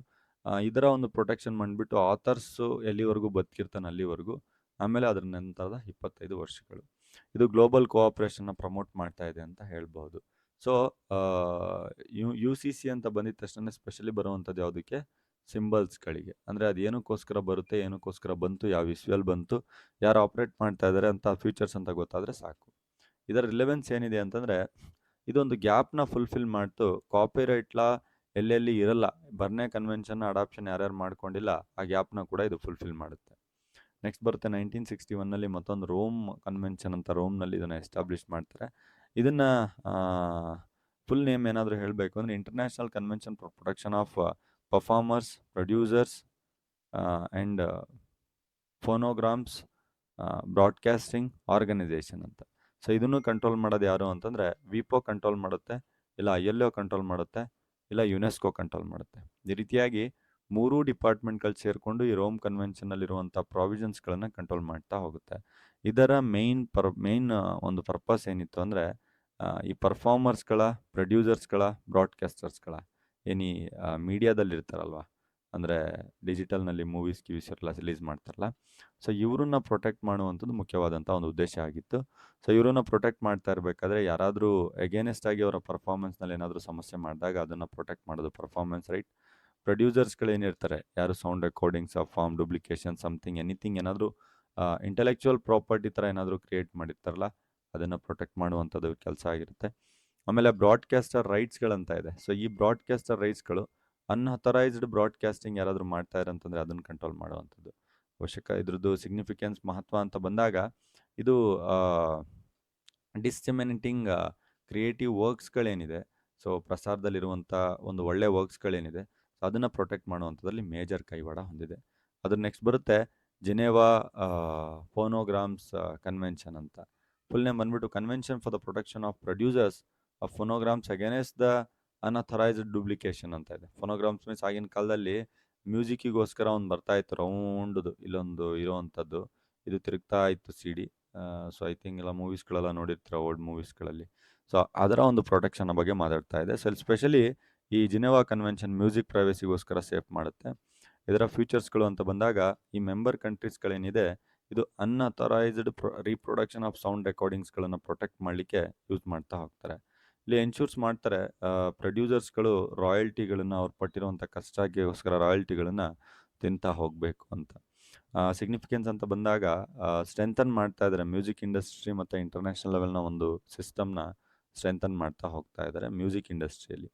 Speaker 1: ಇದರ ಒಂದು ಪ್ರೊಟೆಕ್ಷನ್ ಮಾಡಿಬಿಟ್ಟು ಆಥರ್ಸು ಎಲ್ಲಿವರೆಗೂ ಬದುಕಿರ್ತಾನೆ ಅಲ್ಲಿವರೆಗೂ, ಆಮೇಲೆ ಅದರ ನಂತರದ 25 ವರ್ಷಗಳು ಇದು ಗ್ಲೋಬಲ್ ಕೋಆಪ್ರೇಷನ್ನ ಪ್ರಮೋಟ್ ಮಾಡ್ತಾ ಇದೆ ಅಂತ ಹೇಳ್ಬೋದು. ಸೊ UCC ಅಂತ ಬಂದಿದ ತಕ್ಷಣ ಸ್ಪೆಷಲಿ ಬರುವಂಥದ್ದು ಯಾವುದಕ್ಕೆ, ಸಿಂಬಲ್ಸ್ಗಳಿಗೆ. ಅಂದರೆ ಅದು ಏನಕ್ಕೋಸ್ಕರ ಬರುತ್ತೆ, ಏನಕ್ಕೋಸ್ಕರ ಬಂತು, ಯಾವ ಇಸ್ವಿಯಲ್ಲಿ ಬಂತು, ಯಾರು ಆಪ್ರೇಟ್ ಮಾಡ್ತಾ ಇದ್ದಾರೆ ಅಂತ ಫ್ಯೂಚರ್ಸ್ ಅಂತ ಗೊತ್ತಾದರೆ ಸಾಕು. ಇದರ ರಿಲೆವೆನ್ಸ್ ಏನಿದೆ ಅಂತಂದರೆ, ಇದೊಂದು ಗ್ಯಾಪ್ನ ಫುಲ್ಫಿಲ್ ಮಾಡ್ತು. ಕಾಪಿರೈಟ್ ಲಾ ಎಲ್ಲೆಲ್ಲಿ ಇರಲ್ಲ, ಬರ್ನೆ ಕನ್ವೆನ್ಷನ್ ಅಡಾಪ್ಷನ್ ಯಾರ್ಯಾರು ಮಾಡ್ಕೊಂಡಿಲ್ಲ ಆ ಗ್ಯಾಪ್ನ ಕೂಡ ಇದು ಫುಲ್ಫಿಲ್ ಮಾಡುತ್ತೆ. ನೆಕ್ಸ್ಟ್ ಬರುತ್ತೆ 1961ನಲ್ಲಿ ಮತ್ತೊಂದು ರೋಮ್ ಕನ್ವೆನ್ಷನ್ ಅಂತ, ರೋಮ್ನಲ್ಲಿ ಇದನ್ನು ಎಸ್ಟಾಬ್ಲಿಷ್ ಮಾಡ್ತಾರೆ. ಇದನ್ನು ಫುಲ್ ನೇಮ್ ಏನಾದರೂ ಹೇಳಬೇಕು ಅಂದರೆ, international convention for protection of performers, producers and phonograms broadcasting organisation ಅಂತ. ಸೊ ಇದನ್ನು ಕಂಟ್ರೋಲ್ ಮಾಡೋದು ಯಾರು ಅಂತಂದರೆ ವಿಪೋ ಕಂಟ್ರೋಲ್ ಮಾಡುತ್ತೆ, ಇಲ್ಲ ILO ಕಂಟ್ರೋಲ್ ಮಾಡುತ್ತೆ, ಇಲ್ಲ ಯುನೆಸ್ಕೋ ಕಂಟ್ರೋಲ್ ಮಾಡುತ್ತೆ. ಈ ರೀತಿಯಾಗಿ 3 ಡಿಪಾರ್ಟ್ಮೆಂಟ್ಗಳು ಸೇರಿಕೊಂಡು ಈ ರೋಮ್ ಕನ್ವೆನ್ಷನ್ನಲ್ಲಿರುವಂಥ ಪ್ರಾವಿಷನ್ಸ್ಗಳನ್ನು ಕಂಟ್ರೋಲ್ ಮಾಡ್ತಾ ಹೋಗುತ್ತೆ. ಇದರ ಮೇಯ್ನ್ ಒಂದು ಪರ್ಪಸ್ ಏನಿತ್ತು ಅಂದರೆ, ಈ ಪರ್ಫಾರ್ಮರ್ಸ್ಗಳ, ಪ್ರೊಡ್ಯೂಸರ್ಸ್ಗಳ, ಬ್ರಾಡ್ಕಾಸ್ಟರ್ಸ್ಗಳ, ಏನು ಮೀಡಿಯಾದಲ್ಲಿರ್ತಾರಲ್ವ ಅಂದರೆ ಡಿಜಿಟಲ್ನಲ್ಲಿ ಮೂವೀಸ್ ಗಿವೀಸ್ ಎಲ್ಲ ರಿಲೀಸ್ ಮಾಡ್ತಾರಲ್ಲ, ಸೊ ಇವ್ರನ್ನ ಪ್ರೊಟೆಕ್ಟ್ ಮಾಡುವಂಥದ್ದು ಮುಖ್ಯವಾದಂಥ ಒಂದು ಉದ್ದೇಶ ಆಗಿತ್ತು. ಸೊ ಇವ್ರನ್ನ ಪ್ರೊಟೆಕ್ಟ್ ಮಾಡ್ತಾ ಇರಬೇಕಾದ್ರೆ ಯಾರಾದರೂ ಎಗೇನೆಸ್ಟ್ ಆಗಿ ಅವರ ಪರ್ಫಾರ್ಮೆನ್ಸ್ನಲ್ಲಿ ಏನಾದರೂ ಸಮಸ್ಯೆ ಮಾಡಿದಾಗ ಅದನ್ನು ಪ್ರೊಟೆಕ್ಟ್ ಮಾಡೋದು ಪರ್ಫಾರ್ಮೆನ್ಸ್ ರೈಟ್. ಪ್ರೊಡ್ಯೂಸರ್ಸ್ಗಳೇನಿರ್ತಾರೆ, ಯಾರು sound recordings, form duplication, something anything ಏನಾದರೂ ಇಂಟೆಲೆಕ್ಚುವಲ್ ಪ್ರಾಪರ್ಟಿ ಥರ ಏನಾದರೂ ಕ್ರಿಯೇಟ್ ಮಾಡಿರ್ತಾರಲ್ಲ, ಅದನ್ನು ಪ್ರೊಟೆಕ್ಟ್ ಮಾಡುವಂಥದ್ದು ಕೆಲಸ ಆಗಿರುತ್ತೆ. ಆಮೇಲೆ ಬ್ರಾಡ್ಕಾಸ್ಟರ್ ರೈಟ್ಸ್ಗಳಂತ ಇದೆ. ಸೊ ಈ ಬ್ರಾಡ್ಕಾಸ್ಟರ್ ರೈಟ್ಸ್ಗಳು ಅನ್ಅಥರೈಸ್ಡ್ ಬ್ರಾಡ್ಕಾಸ್ಟಿಂಗ್ ಯಾರಾದರೂ ಮಾಡ್ತಾ ಇರೋಂತಂದರೆ ಅದನ್ನು ಕಂಟ್ರೋಲ್ ಮಾಡುವಂಥದ್ದು ಅವಶ್ಯಕ. ಇದ್ರದ್ದು ಸಿಗ್ನಿಫಿಕೆನ್ಸ್ ಮಹತ್ವ ಅಂತ ಬಂದಾಗ ಇದು ಡಿಸ್ಸೆಮಿನೇಟಿಂಗ್ ಕ್ರಿಯೇಟಿವ್ ವರ್ಕ್ಸ್ಗಳೇನಿದೆ, ಸೊ ಪ್ರಸಾರದಲ್ಲಿರುವಂಥ ಒಂದು ಒಳ್ಳೆ ವರ್ಕ್ಸ್ಗಳೇನಿದೆ, ಸೊ ಅದನ್ನು ಪ್ರೊಟೆಕ್ಟ್ ಮಾಡುವಂಥದ್ದಲ್ಲಿ ಮೇಜರ್ ಕೈವಾಡ ಹೊಂದಿದೆ. ಅದ್ರ ನೆಕ್ಸ್ಟ್ ಬರುತ್ತೆ ಜಿನೆವಾ ಫೋನೋಗ್ರಾಮ್ಸ್ ಕನ್ವೆನ್ಷನ್ ಅಂತ. ಫುಲ್ ನೇಮ್ ಬಂದ್ಬಿಟ್ಟು convention for the protection of producers of phonograms against the unauthorised duplication ಅಂತ ಇದೆ. ಫೋನೋಗ್ರಾಮ್ಸ್ ಮೀನ್ಸ್ ಆಗಿನ ಕಾಲದಲ್ಲಿ ಮ್ಯೂಸಿಕ್ಕಿಗೋಸ್ಕರ ಒಂದು ಬರ್ತಾ ಇತ್ತು ರೌಂಡ್ದು, ಇಲ್ಲೊಂದು ಇರೋವಂಥದ್ದು, ಇದು ತಿರುಗ್ತಾ ಇತ್ತು C D. So I think ಎಲ್ಲ ಮೂವೀಸ್ಗಳೆಲ್ಲ ನೋಡಿರ್ತೀರ ಓಲ್ಡ್ ಮೂವೀಸ್ಗಳಲ್ಲಿ. ಸೊ ಅದರ ಒಂದು ಪ್ರೊಟೆಕ್ಷನ್ ಬಗ್ಗೆ ಮಾತಾಡ್ತಾ ಇದೆ. ಸೊ ಸ್ಪೆಷಲಿ ಈ ಜಿನೆವಾ ಕನ್ವೆನ್ಷನ್ ಮ್ಯೂಸಿಕ್ ಪ್ರೈವಸಿಗೋಸ್ಕರ ಸೇಫ್ ಮಾಡುತ್ತೆ. ಇದರ ಫ್ಯೂಚರ್ಸ್ಗಳು ಅಂತ ಬಂದಾಗ ಈ ಮೆಂಬರ್ ಕಂಟ್ರೀಸ್ಗಳೇನಿದೆ, ಇದು ಅನ್ಅಥರೈಸ್ಡ್ ರೀಪ್ರೊಡಕ್ಷನ್ ಆಫ್ ಸೌಂಡ್ ರೆಕಾರ್ಡಿಂಗ್ಸ್ಗಳನ್ನು ಪ್ರೊಟೆಕ್ಟ್ ಮಾಡಲಿಕ್ಕೆ ಯೂಸ್ ಮಾಡ್ತಾ ಹೋಗ್ತಾರೆ. ಇಲ್ಲಿ ಎನ್ಶೂರ್ಸ್ ಮಾಡ್ತಾರೆ ಪ್ರೊಡ್ಯೂಸರ್ಸ್ಗಳು ರಾಯಲ್ಟಿಗಳನ್ನು ಅವ್ರು ಪಟ್ಟಿರುವಂಥ ಕಷ್ಟಕ್ಕೋಸ್ಕರ ರಾಯಲ್ಟಿಗಳನ್ನು ತಿಂತಾ ಹೋಗಬೇಕು ಅಂತ. ಸಿಗ್ನಿಫಿಕೆನ್ಸ್ ಅಂತ ಬಂದಾಗ ಸ್ಟ್ರೆಂಥನ್ ಮಾಡ್ತಾ ಇದ್ದಾರೆ ಮ್ಯೂಸಿಕ್ ಇಂಡಸ್ಟ್ರಿ ಮತ್ತು ಇಂಟರ್ನ್ಯಾಷನಲ್ ಲೆವೆಲ್ನ ಒಂದು ಸಿಸ್ಟಮ್ನ ಸ್ಟ್ರೆಂಥನ್ ಮಾಡ್ತಾ ಹೋಗ್ತಾ ಇದ್ದಾರೆ ಮ್ಯೂಸಿಕ್ ಇಂಡಸ್ಟ್ರಿಯಲ್ಲಿ.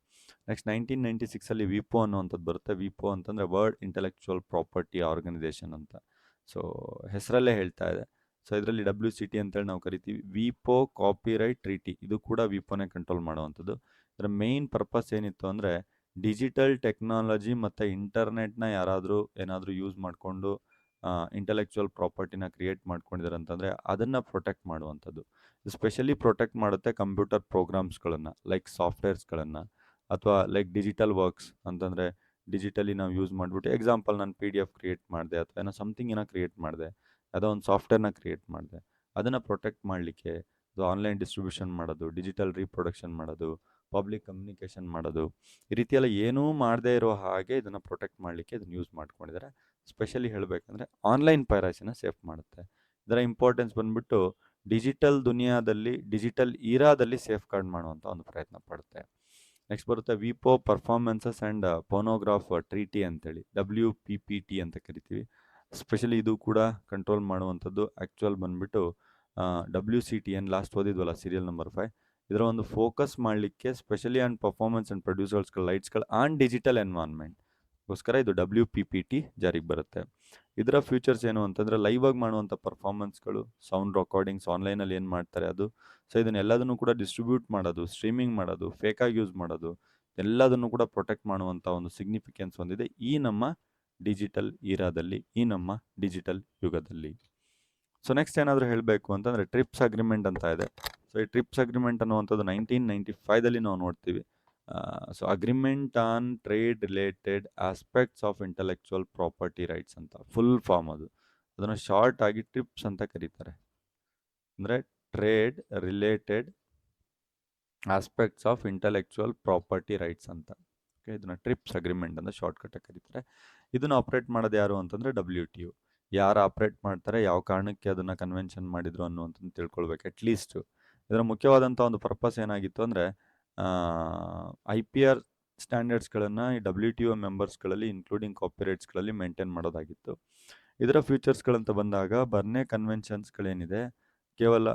Speaker 1: ನೆಕ್ಸ್ಟ್ 1996 ವಿಪೋ ಅನ್ನುವಂಥದ್ದು ಬರುತ್ತೆ. ವಿಪೋ ಅಂತಂದರೆ ವರ್ಲ್ಡ್ ಇಂಟೆಲೆಕ್ಚುವಲ್ ಪ್ರಾಪರ್ಟಿ ಆರ್ಗನೈಸೇಷನ್ ಅಂತ. ಸೊ ಹೆಸರಲ್ಲೇ ಹೇಳ್ತಾ ಇದೆ. ಸೊ ಇದರಲ್ಲಿ WCT ಅಂತೇಳಿ ನಾವು ಕರಿತೀವಿ. ವಿಪೋ ಕಾಪಿರೈಟ್ ಟ್ರೀಟಿ, ಇದು ಕೂಡ ವಿಪೋನೇ ಕಂಟ್ರೋಲ್ ಮಾಡುವಂಥದ್ದು. ಇದರ ಮೇಯ್ನ್ ಪರ್ಪಸ್ ಏನಿತ್ತು ಅಂದರೆ ಡಿಜಿಟಲ್ ಟೆಕ್ನಾಲಜಿ ಮತ್ತು ಇಂಟರ್ನೆಟ್ನ ಯಾರಾದರೂ ಏನಾದರೂ ಯೂಸ್ ಮಾಡಿಕೊಂಡು ಇಂಟೆಲೆಕ್ಚುವಲ್ ಪ್ರಾಪರ್ಟಿನ ಕ್ರಿಯೇಟ್ ಮಾಡ್ಕೊಂಡಿದ್ದಾರೆ ಅಂತಂದರೆ ಅದನ್ನು ಪ್ರೊಟೆಕ್ಟ್ ಮಾಡುವಂಥದ್ದು. ಸ್ಪೆಷಲಿ ಪ್ರೊಟೆಕ್ಟ್ ಮಾಡುತ್ತೆ ಕಂಪ್ಯೂಟರ್ ಪ್ರೋಗ್ರಾಮ್ಸ್ಗಳನ್ನು, ಲೈಕ್ ಸಾಫ್ಟ್ವೇರ್ಸ್ಗಳನ್ನು, ಅಥವಾ ಲೈಕ್ ಡಿಜಿಟಲ್ ವರ್ಕ್ಸ್ ಅಂತಂದರೆ ಡಿಜಿಟಲಿ ನಾವು ಯೂಸ್ ಮಾಡಿಬಿಟ್ಟು, ಎಕ್ಸಾಂಪಲ್ ನಾನು PDF ಕ್ರಿಯೇಟ್ ಮಾಡಿದೆ ಅಥವಾ ಏನೋ ಸಮಥಿಂಗ್ ಏನೋ ಕ್ರಿಯೇಟ್ ಮಾಡಿದೆ, ಯಾವುದೋ ಒಂದು ಸಾಫ್ಟ್ವೇರ್ನ ಕ್ರಿಯೇಟ್ ಮಾಡಿದೆ, ಅದನ್ನು ಪ್ರೊಟೆಕ್ಟ್ ಮಾಡಲಿಕ್ಕೆ ಅದು ಆನ್ಲೈನ್ ಡಿಸ್ಟ್ರಿಬ್ಯೂಷನ್ ಮಾಡೋದು, ಡಿಜಿಟಲ್ ರೀಪ್ರೊಡಕ್ಷನ್ ಮಾಡೋದು, ಪಬ್ಲಿಕ್ ಕಮ್ಯುನಿಕೇಷನ್ ಮಾಡೋದು, ಈ ರೀತಿಯೆಲ್ಲ ಏನೂ ಮಾಡದೇ ಇರೋ ಹಾಗೆ ಇದನ್ನು ಪ್ರೊಟೆಕ್ಟ್ ಮಾಡಲಿಕ್ಕೆ ಇದನ್ನು ಯೂಸ್ ಮಾಡ್ಕೊಂಡಿದ್ದಾರೆ. ಸ್ಪೆಷಲಿ ಹೇಳಬೇಕಂದ್ರೆ ಆನ್ಲೈನ್ ಪೈರಸಿನ ಸೇಫ್ ಮಾಡುತ್ತೆ. ಇದರ ಇಂಪಾರ್ಟೆನ್ಸ್ ಬಂದ್ಬಿಟ್ಟು ಡಿಜಿಟಲ್ ದುನಿಯಾದಲ್ಲಿ, ಡಿಜಿಟಲ್ ಈರಾದಲ್ಲಿ ಸೇಫ್ ಗಾರ್ಡ್ ಮಾಡುವಂಥ ಒಂದು ಪ್ರಯತ್ನ ಪಡುತ್ತೆ. ನೆಕ್ಸ್ಟ್ ಬರುತ್ತೆ ವಿಪೋ ಪರ್ಫಾರ್ಮೆನ್ಸಸ್ ಆ್ಯಂಡ್ ಫೋನೋಗ್ರಾಫ್ ಟ್ರೀಟಿ ಅಂತೇಳಿ, WPPT ಅಂತ ಕರಿತೀವಿ. ಸ್ಪೆಷಲಿ ಇದು ಕೂಡ ಕಂಟ್ರೋಲ್ ಮಾಡುವಂಥದ್ದು ಆ್ಯಕ್ಚುಯಲ್ ಬಂದ್ಬಿಟ್ಟು WCTN ಲಾಸ್ಟ್ ಓದಿದ್ವಲ್ಲ ಸೀರಿಯಲ್ ನಂಬರ್ 5, ಇದರ ಒಂದು ಫೋಕಸ್ ಮಾಡಲಿಕ್ಕೆ ಸ್ಪೆಷಲಿ ಆನ್ ಪರ್ಫಾರ್ಮೆನ್ಸ್ ಆ್ಯಂಡ್ ಪ್ರೊಡ್ಯೂಸರ್ಸ್ಗಳು, ಲೈಟ್ಸ್ಗಳು ಆನ್ ಡಿಜಿಟಲ್ ಎನ್ವೈರ್ನ್ಮೆಂಟ್ಗೋಸ್ಕರ ಇದು WPPT ಜಾರಿಗೆ ಬರುತ್ತೆ. ಇದರ ಫ್ಯೂಚರ್ಸ್ ಏನು ಅಂತಂದರೆ ಲೈವ್ ಆಗಿ ಮಾಡುವಂಥ ಪರ್ಫಾರ್ಮೆನ್ಸ್ಗಳು, ಸೌಂಡ್ ರೆಕಾರ್ಡಿಂಗ್ಸ್, ಆನ್ಲೈನಲ್ಲಿ ಏನು ಮಾಡ್ತಾರೆ ಅದು, ಸೊ ಇದನ್ನೆಲ್ಲದನ್ನು ಕೂಡ ಡಿಸ್ಟ್ರಿಬ್ಯೂಟ್ ಮಾಡೋದು, ಸ್ಟ್ರೀಮಿಂಗ್ ಮಾಡೋದು, ಫೇಕಾಗಿ ಯೂಸ್ ಮಾಡೋದು, ಎಲ್ಲದನ್ನು ಕೂಡ ಪ್ರೊಟೆಕ್ಟ್ ಮಾಡುವಂಥ ಒಂದು ಸಿಗ್ನಿಫಿಕೆನ್ಸ್ ಹೊಂದಿದೆ ಈ ನಮ್ಮ ಡಿಜಿಟಲ್ ಈರಾದಲ್ಲಿ, ಈ ನಮ್ಮ ಡಿಜಿಟಲ್ ಯುಗದಲ್ಲಿ. ಸೊ ನೆಕ್ಸ್ಟ್ ಏನಾದರೂ ಹೇಳಬೇಕು ಅಂತಂದರೆ ಟ್ರಿಪ್ಸ್ ಅಗ್ರಿಮೆಂಟ್ ಅಂತ ಇದೆ. ಸೊ ಈ ಟ್ರಿಪ್ಸ್ ಅಗ್ರಿಮೆಂಟ್ ಅನ್ನುವಂಥದ್ದು 1995ದಲ್ಲಿ ನಾವು ನೋಡ್ತೀವಿ. So agreement on trade related aspects of intellectual property rights ಅಂತ ಫುಲ್ ಫಾರ್ಮ್ ಅದು. ಅದನ್ನು ಶಾರ್ಟ್ ಆಗಿ ಟ್ರಿಪ್ಸ್ ಅಂತ ಕರೀತಾರೆ. ಅಂದರೆ trade related aspects of intellectual property rights ಅಂತ. ಓಕೆ, ಇದನ್ನು ಟ್ರಿಪ್ಸ್ ಅಗ್ರಿಮೆಂಟ್ ಅಂತ ಶಾರ್ಟ್ಕಟಾಗಿ ಕರೀತಾರೆ. ಇದನ್ನು ಆಪ್ರೇಟ್ ಮಾಡೋದು ಯಾರು ಅಂತಂದರೆ WTO. ಯಾರು ಆಪ್ರೇಟ್ ಮಾಡ್ತಾರೆ, ಯಾವ ಕಾರಣಕ್ಕೆ ಅದನ್ನು ಕನ್ವೆನ್ಷನ್ ಮಾಡಿದ್ರು ಅನ್ನುವಂಥದ್ದು ತಿಳ್ಕೊಳ್ಬೇಕು ಅಟ್ಲೀಸ್ಟು. ಇದರ ಮುಖ್ಯವಾದಂಥ ಒಂದು ಪರ್ಪಸ್ ಏನಾಗಿತ್ತು ಅಂದರೆ IPR ಸ್ಟ್ಯಾಂಡರ್ಡ್ಸ್ಗಳನ್ನು ಈ WTO ಮೆಂಬರ್ಸ್ಗಳಲ್ಲಿ ಇನ್ಕ್ಲೂಡಿಂಗ್ ಕಾಪಿರೈಟ್ಸ್ಗಳಲ್ಲಿ ಮೇಂಟೈನ್ ಮಾಡೋದಾಗಿತ್ತು. ಇದರ ಫ್ಯೂಚರ್ಸ್ಗಳಂತ ಬಂದಾಗ ಬರ್ನೆ ಕನ್ವೆನ್ಷನ್ಸ್ಗಳೇನಿದೆ ಕೇವಲ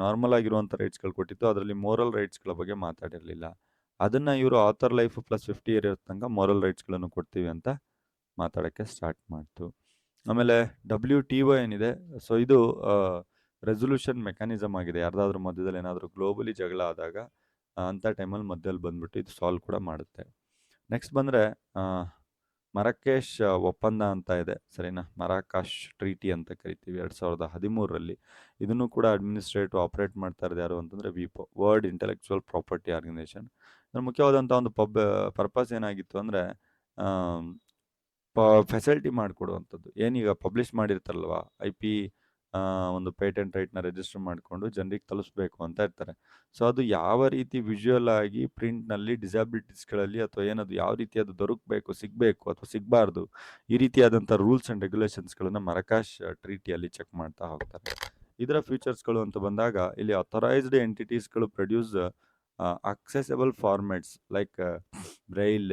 Speaker 1: ನಾರ್ಮಲ್ ಆಗಿರುವಂಥ ರೈಟ್ಸ್ಗಳು ಕೊಟ್ಟಿತ್ತು, ಅದರಲ್ಲಿ ಮೋರಲ್ ರೈಟ್ಸ್ಗಳ ಬಗ್ಗೆ ಮಾತಾಡಿರಲಿಲ್ಲ. ಅದನ್ನು ಇವರು ಆಥರ್ ಲೈಫ್ ಪ್ಲಸ್ 50 ಇಯರ್ ಇರೋ ತನಕ ಮೋರಲ್ ರೈಟ್ಸ್ಗಳನ್ನು ಕೊಡ್ತೀವಿ ಅಂತ ಮಾತಾಡೋಕ್ಕೆ ಸ್ಟಾರ್ಟ್ ಮಾಡ್ತು. ಆಮೇಲೆ WTO ಏನಿದೆ, ಸೊ ಇದು ರೆಸೊಲ್ಯೂಷನ್ ಮೆಕ್ಯಾನಿಸಮ್ ಆಗಿದೆ. ಯಾರ್ದಾದ್ರೂ ಮಧ್ಯದಲ್ಲಿ ಏನಾದರೂ ಗ್ಲೋಬಲಿ ಜಗಳ ಆದಾಗ ಅಂಥ ಟೈಮಲ್ಲಿ ಮಧ್ಯದಲ್ಲಿ ಬಂದ್ಬಿಟ್ಟು ಇದು ಸಾಲ್ವ್ ಕೂಡ ಮಾಡುತ್ತೆ. ನೆಕ್ಸ್ಟ್ ಬಂದರೆ ಮರಕೇಶ್ ಒಪ್ಪಂದ ಅಂತ ಇದೆ, ಸರಿನಾ? ಮರಾಕಾಶ್ ಟ್ರೀಟಿ ಅಂತ ಕರಿತೀವಿ, 2013ರಲ್ಲಿ. ಇದನ್ನು ಕೂಡ ಅಡ್ಮಿನಿಸ್ಟ್ರೇಟಿವ್ ಆಪ್ರೇಟ್ ಮಾಡ್ತಾ ಇರೋದು ಯಾರು ಅಂತಂದರೆ ವಿಪೋ, ವರ್ಲ್ಡ್ ಇಂಟೆಲೆಕ್ಚುವಲ್ ಪ್ರಾಪರ್ಟಿ ಆರ್ಗನೈಸೇಷನ್. ಇದರ ಮುಖ್ಯವಾದಂಥ ಒಂದು ಪರ್ಪಸ್ ಏನಾಗಿತ್ತು ಅಂದರೆ ಫೆಸಿಲಿಟಿ ಮಾಡಿಕೊಡುವಂಥದ್ದು. ಏನೀಗ ಪಬ್ಲಿಷ್ ಮಾಡಿರ್ತಾರಲ್ವ IP ಒಂದು ಪೇಟೆಂಟ್ ರೈಟ್ನ ರಿಜಿಸ್ಟರ್ ಮಾಡಿಕೊಂಡು ಜನರಿಗೆ ತಲುಪಿಸ್ಬೇಕು ಅಂತ ಇರ್ತಾರೆ. ಸೊ ಅದು ಯಾವ ರೀತಿ ವಿಜುವಲ್ ಆಗಿ ಪ್ರಿಂಟ್ನಲ್ಲಿ ಡಿಸಬಿಲಿಟೀಸ್ಗಳಲ್ಲಿ ಅಥವಾ ಏನದು ಯಾವ ರೀತಿ ಅದು ದೊರಕಬೇಕು, ಸಿಗಬೇಕು ಅಥವಾ ಸಿಗಬಾರ್ದು, ಈ ರೀತಿಯಾದಂಥ ರೂಲ್ಸ್ ಆ್ಯಂಡ್ ರೆಗ್ಯುಲೇಷನ್ಸ್ಗಳನ್ನು ಮರಕಾಶ್ ಟ್ರೀಟಿಯಲ್ಲಿ ಚೆಕ್ ಮಾಡ್ತಾ ಹೋಗ್ತಾರೆ. ಇದರ ಫೀಚರ್ಸ್ಗಳು ಅಂತ ಬಂದಾಗ ಇಲ್ಲಿ ಅಥರೈಸ್ಡ್ ಎಂಟಿಟೀಸ್ಗಳು produce accessible formats like braille,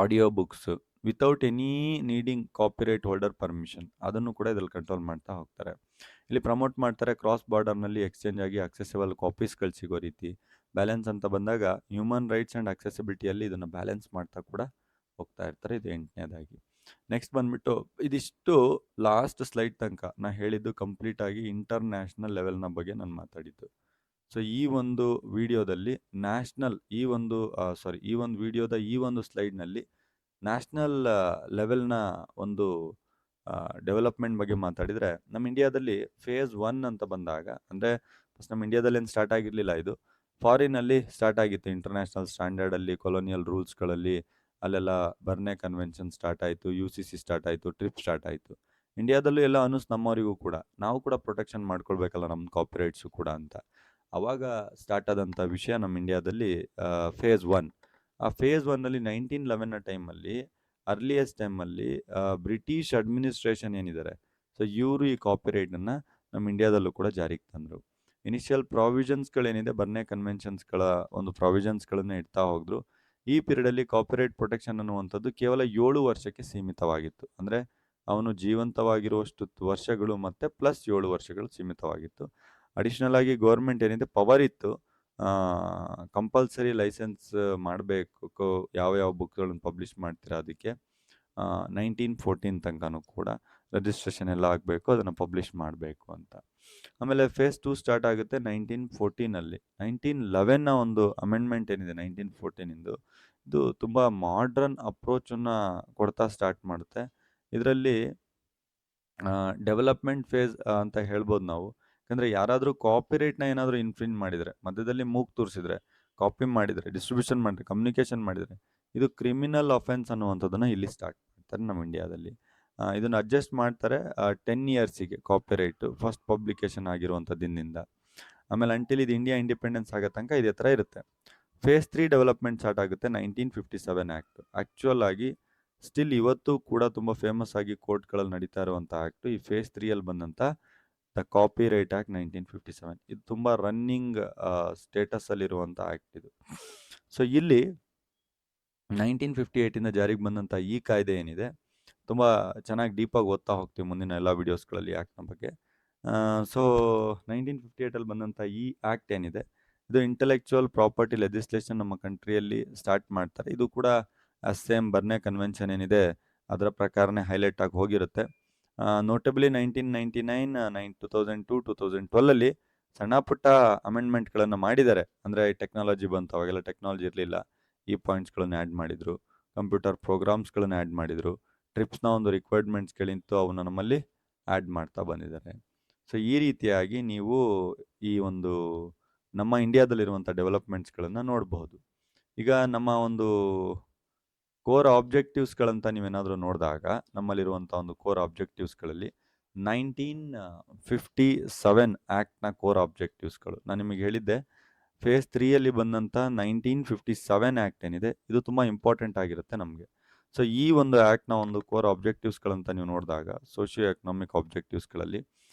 Speaker 1: audio books without any needing copyright holder permission, ಅದನ್ನು ಕೂಡ ಇದ್ರಲ್ಲಿ ಕಂಟ್ರೋಲ್ ಮಾಡ್ತಾ ಹೋಗ್ತಾರೆ. ಇಲ್ಲಿ ಪ್ರಮೋಟ್ ಮಾಡ್ತಾರೆ ಕ್ರಾಸ್ ಬಾರ್ಡರ್ನಲ್ಲಿ ಎಕ್ಸ್ಚೇಂಜ್ ಆಗಿ ಅಕ್ಸೆಸಿಬಲ್ ಕಾಪೀಸ್ಗಳು ಸಿಗೋ ರೀತಿ. ಬ್ಯಾಲೆನ್ಸ್ ಅಂತ ಬಂದಾಗ ಹ್ಯೂಮನ್ ರೈಟ್ಸ್ ಆ್ಯಂಡ್ ಅಕ್ಸೆಸಿಬಿಲಿಟಿಯಲ್ಲಿ ಇದನ್ನು ಬ್ಯಾಲೆನ್ಸ್ ಮಾಡ್ತಾ ಕೂಡ ಹೋಗ್ತಾ ಇರ್ತಾರೆ. ಇದು 8ನೇದಾಗಿ. ನೆಕ್ಸ್ಟ್ ಬಂದ್ಬಿಟ್ಟು ಇದಿಷ್ಟು ಲಾಸ್ಟ್ ಸ್ಲೈಡ್ ತನಕ ನಾ ಹೇಳಿದ್ದು ಕಂಪ್ಲೀಟ್ ಆಗಿ ಇಂಟರ್ನ್ಯಾಷನಲ್ ಲೆವೆಲ್ನ ಬಗ್ಗೆ ನಾನು ಮಾತಾಡಿದ್ದು. ಸೊ ಈ ಒಂದು ವಿಡಿಯೋದಲ್ಲಿ ಈ ಒಂದು ವಿಡಿಯೋದ ಈ ಒಂದು ಸ್ಲೈಡ್ನಲ್ಲಿ ನ್ಯಾಷನಲ್ ಲೆವೆಲ್ನ ಒಂದು ಡೆವಲಪ್ಮೆಂಟ್ ಬಗ್ಗೆ ಮಾತಾಡಿದರೆ, ನಮ್ಮ ಇಂಡಿಯಾದಲ್ಲಿ ಫೇಸ್ 1 ಅಂತ ಬಂದಾಗ, ಅಂದರೆ ಫಸ್ಟ್ ನಮ್ಮ ಇಂಡಿಯಾದಲ್ಲಿ ಏನು ಸ್ಟಾರ್ಟ್ ಆಗಿರಲಿಲ್ಲ, ಇದು ಫಾರಿನಲ್ಲಿ ಸ್ಟಾರ್ಟ್ ಆಗಿತ್ತು. ಇಂಟರ್ನ್ಯಾಷನಲ್ ಸ್ಟ್ಯಾಂಡರ್ಡಲ್ಲಿ, ಕೊಲೋನಿಯಲ್ ರೂಲ್ಸ್ಗಳಲ್ಲಿ ಅಲ್ಲೆಲ್ಲ ಬರ್ನೆ ಕನ್ವೆನ್ಷನ್ ಸ್ಟಾರ್ಟ್ ಆಯಿತು, UCC ಸ್ಟಾರ್ಟ್ ಆಯಿತು, ಟ್ರಿಪ್ ಸ್ಟಾರ್ಟ್ ಆಯಿತು. ಇಂಡಿಯಾದಲ್ಲೂ ಎಲ್ಲ ನಮ್ಮವರಿಗೂ ಕೂಡ ನಾವು ಕೂಡ ಪ್ರೊಟೆಕ್ಷನ್ ಮಾಡ್ಕೊಳ್ಬೇಕಲ್ಲ ನಮ್ಮ ಕಾಪಿರೈಟ್ಸು ಕೂಡ ಅಂತ. ಆವಾಗ ಸ್ಟಾರ್ಟ್ ಆದಂಥ ವಿಷಯ ನಮ್ಮ ಇಂಡಿಯಾದಲ್ಲಿ ಫೇಸ್ 1. ಆ ಫೇಸ್ 1ನಲ್ಲಿ 1911 ಟೈಮಲ್ಲಿ, ಅರ್ಲಿಯಸ್ಟ್ ಟೈಮಲ್ಲಿ ಬ್ರಿಟಿಷ್ ಅಡ್ಮಿನಿಸ್ಟ್ರೇಷನ್ ಏನಿದ್ದಾರೆ, ಸೊ ಇವರು ಈ ಕಾಪಿರೈಟನ್ನು ನಮ್ಮ ಇಂಡಿಯಾದಲ್ಲೂ ಕೂಡ ಜಾರಿಗೆ ತಂದರು. ಇನಿಷಿಯಲ್ ಪ್ರಾವಿಷನ್ಸ್ಗಳೇನಿದೆ, ಬರ್ನೆ ಕನ್ವೆನ್ಷನ್ಸ್ಗಳ ಒಂದು ಪ್ರಾವಿಷನ್ಸ್ಗಳನ್ನು ಇಡ್ತಾ ಹೋದರು. ಈ ಪೀರಿಯಡಲ್ಲಿ ಕಾಪಿರೈಟ್ ಪ್ರೊಟೆಕ್ಷನ್ ಅನ್ನುವಂಥದ್ದು ಕೇವಲ 7 ವರ್ಷಕ್ಕೆ ಸೀಮಿತವಾಗಿತ್ತು. ಅಂದರೆ ಅವನು ಜೀವಂತವಾಗಿರುವಷ್ಟು ವರ್ಷಗಳು ಮತ್ತು ಪ್ಲಸ್ 7 ವರ್ಷಗಳು ಸೀಮಿತವಾಗಿತ್ತು. ಅಡಿಷ್ನಲ್ ಆಗಿ ಗೌರ್ಮೆಂಟ್ ಏನಿದೆ ಪವರ್ ಇತ್ತು, ಕಂಪಲ್ಸರಿ ಲೈಸೆನ್ಸ್ ಮಾಡಬೇಕು, ಯಾವ ಬುಕ್ಗಳನ್ನು ಪಬ್ಲಿಷ್ ಮಾಡ್ತೀರಾ ಅದಕ್ಕೆ 1914 ತನಕನೂ ಕೂಡ ರಿಜಿಸ್ಟ್ರೇಷನ್ ಎಲ್ಲ ಆಗಬೇಕು, ಅದನ್ನು ಪಬ್ಲಿಷ್ ಮಾಡಬೇಕು ಅಂತ. ಆಮೇಲೆ ಫೇಸ್ 2 ಸ್ಟಾರ್ಟ್ ಆಗುತ್ತೆ 1914ನಲ್ಲಿ. 1911ನ ಒಂದು ಅಮೆಂಡ್ಮೆಂಟ್ ಏನಿದೆ 1914ಇಂದು, ಇದು ತುಂಬ ಮಾಡ್ರನ್ ಅಪ್ರೋಚನ್ನು ಕೊಡ್ತಾ ಸ್ಟಾರ್ಟ್ ಮಾಡುತ್ತೆ. ಇದರಲ್ಲಿ ಡೆವಲಪ್ಮೆಂಟ್ ಫೇಸ್ ಅಂತ ಹೇಳ್ಬೋದು ನಾವು. ಯಾಕಂದರೆ ಯಾರಾದರೂ ಕಾಪಿರೈಟ್ನ ಏನಾದರೂ ಇನ್ಫ್ರಿಂಜ್ ಮಾಡಿದರೆ, ಮಧ್ಯದಲ್ಲಿ ಮೂಗು ತೂರಿಸಿದ್ರೆ, ಕಾಪಿ ಮಾಡಿದರೆ, ಡಿಸ್ಟ್ರಿಬ್ಯೂಷನ್ ಮಾಡಿದರೆ, ಕಮ್ಯುನಿಕೇಷನ್ ಮಾಡಿದರೆ, ಇದು ಕ್ರಿಮಿನಲ್ ಅಫೆನ್ಸ್ ಅನ್ನುವಂಥದ್ದನ್ನು ಇಲ್ಲಿ ಸ್ಟಾರ್ಟ್ ಮಾಡ್ತಾರೆ ನಮ್ಮ ಇಂಡಿಯಾದಲ್ಲಿ. ಇದನ್ನು ಅಡ್ಜಸ್ಟ್ ಮಾಡ್ತಾರೆ 10 ಇಯರ್ಸಿಗೆ ಕಾಪಿರೈಟು ಫಸ್ಟ್ ಪಬ್ಲಿಕೇಶನ್ ಆಗಿರುವಂಥದ್ದಿಂದ. ಆಮೇಲೆ ಅಂಟಿಲ್ ಇದು ಇಂಡಿಯಾ ಇಂಡಿಪೆಂಡೆನ್ಸ್ ಆಗೋ ತನಕ ಇದೇ ಥರ ಇರುತ್ತೆ. ಫೇಸ್ 3 ಡೆವಲಪ್ಮೆಂಟ್ ಸ್ಟಾರ್ಟ್ ಆಗುತ್ತೆ 1957 ಆ್ಯಕ್ಟ್. ಆ್ಯಕ್ಚುಯಲ್ ಆಗಿ ಸ್ಟಿಲ್ ಇವತ್ತು ಕೂಡ ತುಂಬ ಫೇಮಸ್ ಆಗಿ ಕೋರ್ಟ್ಗಳಲ್ಲಿ ನಡೀತಾ ಇರುವಂಥ ಆ್ಯಕ್ಟು ಈ ಫೇಸ್ 3ಯಲ್ಲಿ ಬಂದಂಥ ದ ಕಾಪಿರೈಟ್ ಆ್ಯಕ್ಟ್ 1957. ಇದು ತುಂಬ ರನ್ನಿಂಗ್ ಸ್ಟೇಟಸಲ್ಲಿರುವಂಥ ಆ್ಯಕ್ಟ್ ಇದು. ಸೊ ಇಲ್ಲಿ 1958ಇಂದ ಜಾರಿಗೆ ಬಂದಂಥ ಈ ಕಾಯ್ದೆ ಏನಿದೆ, ತುಂಬ ಚೆನ್ನಾಗಿ ಡೀಪಾಗಿ ಓದ್ತಾ ಹೋಗ್ತೀವಿ ಮುಂದಿನ ಎಲ್ಲ ವೀಡಿಯೋಸ್ಗಳಲ್ಲಿ ಆ್ಯಕ್ಟ್ನ ಬಗ್ಗೆ. ಸೊ 1958ಅಲ್ಲಿ ಬಂದಂಥ ಈ ಆ್ಯಕ್ಟ್ ಏನಿದೆ, ಇದು ಇಂಟೆಲೆಕ್ಚುವಲ್ ಪ್ರಾಪರ್ಟಿ ಲೆಜಿಸ್ಲೇಷನ್ ನಮ್ಮ ಕಂಟ್ರಿಯಲ್ಲಿ ಸ್ಟಾರ್ಟ್ ಮಾಡ್ತಾರೆ. ಇದು ಕೂಡ ಸೇಮ್ ಬರ್ನೆ ಕನ್ವೆನ್ಷನ್ ಏನಿದೆ ಅದರ ಪ್ರಕಾರನೇ ಹೈಲೈಟ್ ಆಗಿ ಹೋಗಿರುತ್ತೆ. ನೋಟಬಲಿ 1999, 2002, 2012ಅಲ್ಲಿ ಸಣ್ಣ ಪುಟ್ಟ ಅಮೆಂಡ್ಮೆಂಟ್ಗಳನ್ನು ಮಾಡಿದ್ದಾರೆ. ಅಂದರೆ ಟೆಕ್ನಾಲಜಿ ಬಂತು, ಅವಾಗೆಲ್ಲ ಟೆಕ್ನಾಲಜಿ ಇರಲಿಲ್ಲ, ಈ ಪಾಯಿಂಟ್ಸ್ಗಳನ್ನು ಆ್ಯಡ್ ಮಾಡಿದರು, ಕಂಪ್ಯೂಟರ್ ಪ್ರೋಗ್ರಾಮ್ಸ್ಗಳನ್ನು ಆ್ಯಡ್ ಮಾಡಿದರು, ಟ್ರಿಪ್ಸ್ನ ಒಂದು ರಿಕ್ವೈರ್ಮೆಂಟ್ಸ್ಗಳಿಂತು ಅವನ್ನ ನಮ್ಮಲ್ಲಿ ಆ್ಯಡ್ ಮಾಡ್ತಾ ಬಂದಿದ್ದಾರೆ. ಸೊ ಈ ರೀತಿಯಾಗಿ ನೀವು ಈ ಒಂದು ನಮ್ಮ ಇಂಡಿಯಾದಲ್ಲಿರುವಂಥ ಡೆವಲಪ್ಮೆಂಟ್ಸ್ಗಳನ್ನು ನೋಡಬಹುದು. ಈಗ ನಮ್ಮ ಒಂದು ಕೋರ್ ಆಬ್ಜೆಕ್ಟಿವ್ಸ್ಗಳಂತ ನೀವೇನಾದರೂ ನೋಡಿದಾಗ, ನಮ್ಮಲ್ಲಿರುವಂಥ ಒಂದು ಕೋರ್ ಆಬ್ಜೆಕ್ಟಿವ್ಸ್ಗಳಲ್ಲಿ 1957 ಆ್ಯಕ್ಟ್ನ ಕೋರ್ ಆಬ್ಜೆಕ್ಟಿವ್ಸ್ಗಳು ನಾನು ನಿಮಗೆ ಹೇಳಿದ್ದೆ. ಫೇಸ್ 3ಯಲ್ಲಿ ಬಂದಂಥ 1957 ಆ್ಯಕ್ಟ್ ಏನಿದೆ, ಇದು ತುಂಬ ಇಂಪಾರ್ಟೆಂಟ್ ಆಗಿರುತ್ತೆ ನಮಗೆ. ಸೊ ಈ ಒಂದು ಆ್ಯಕ್ಟ್ನ ಒಂದು ಕೋರ್ ಆಬ್ಜೆಕ್ಟಿವ್ಸ್ಗಳಂತ ನೀವು ನೋಡಿದಾಗ, ಸೋಷಿಯೋ ಎಕನಾಮಿಕ್ ಆಬ್ಜೆಕ್ಟಿವ್ಸ್ಗಳಲ್ಲಿ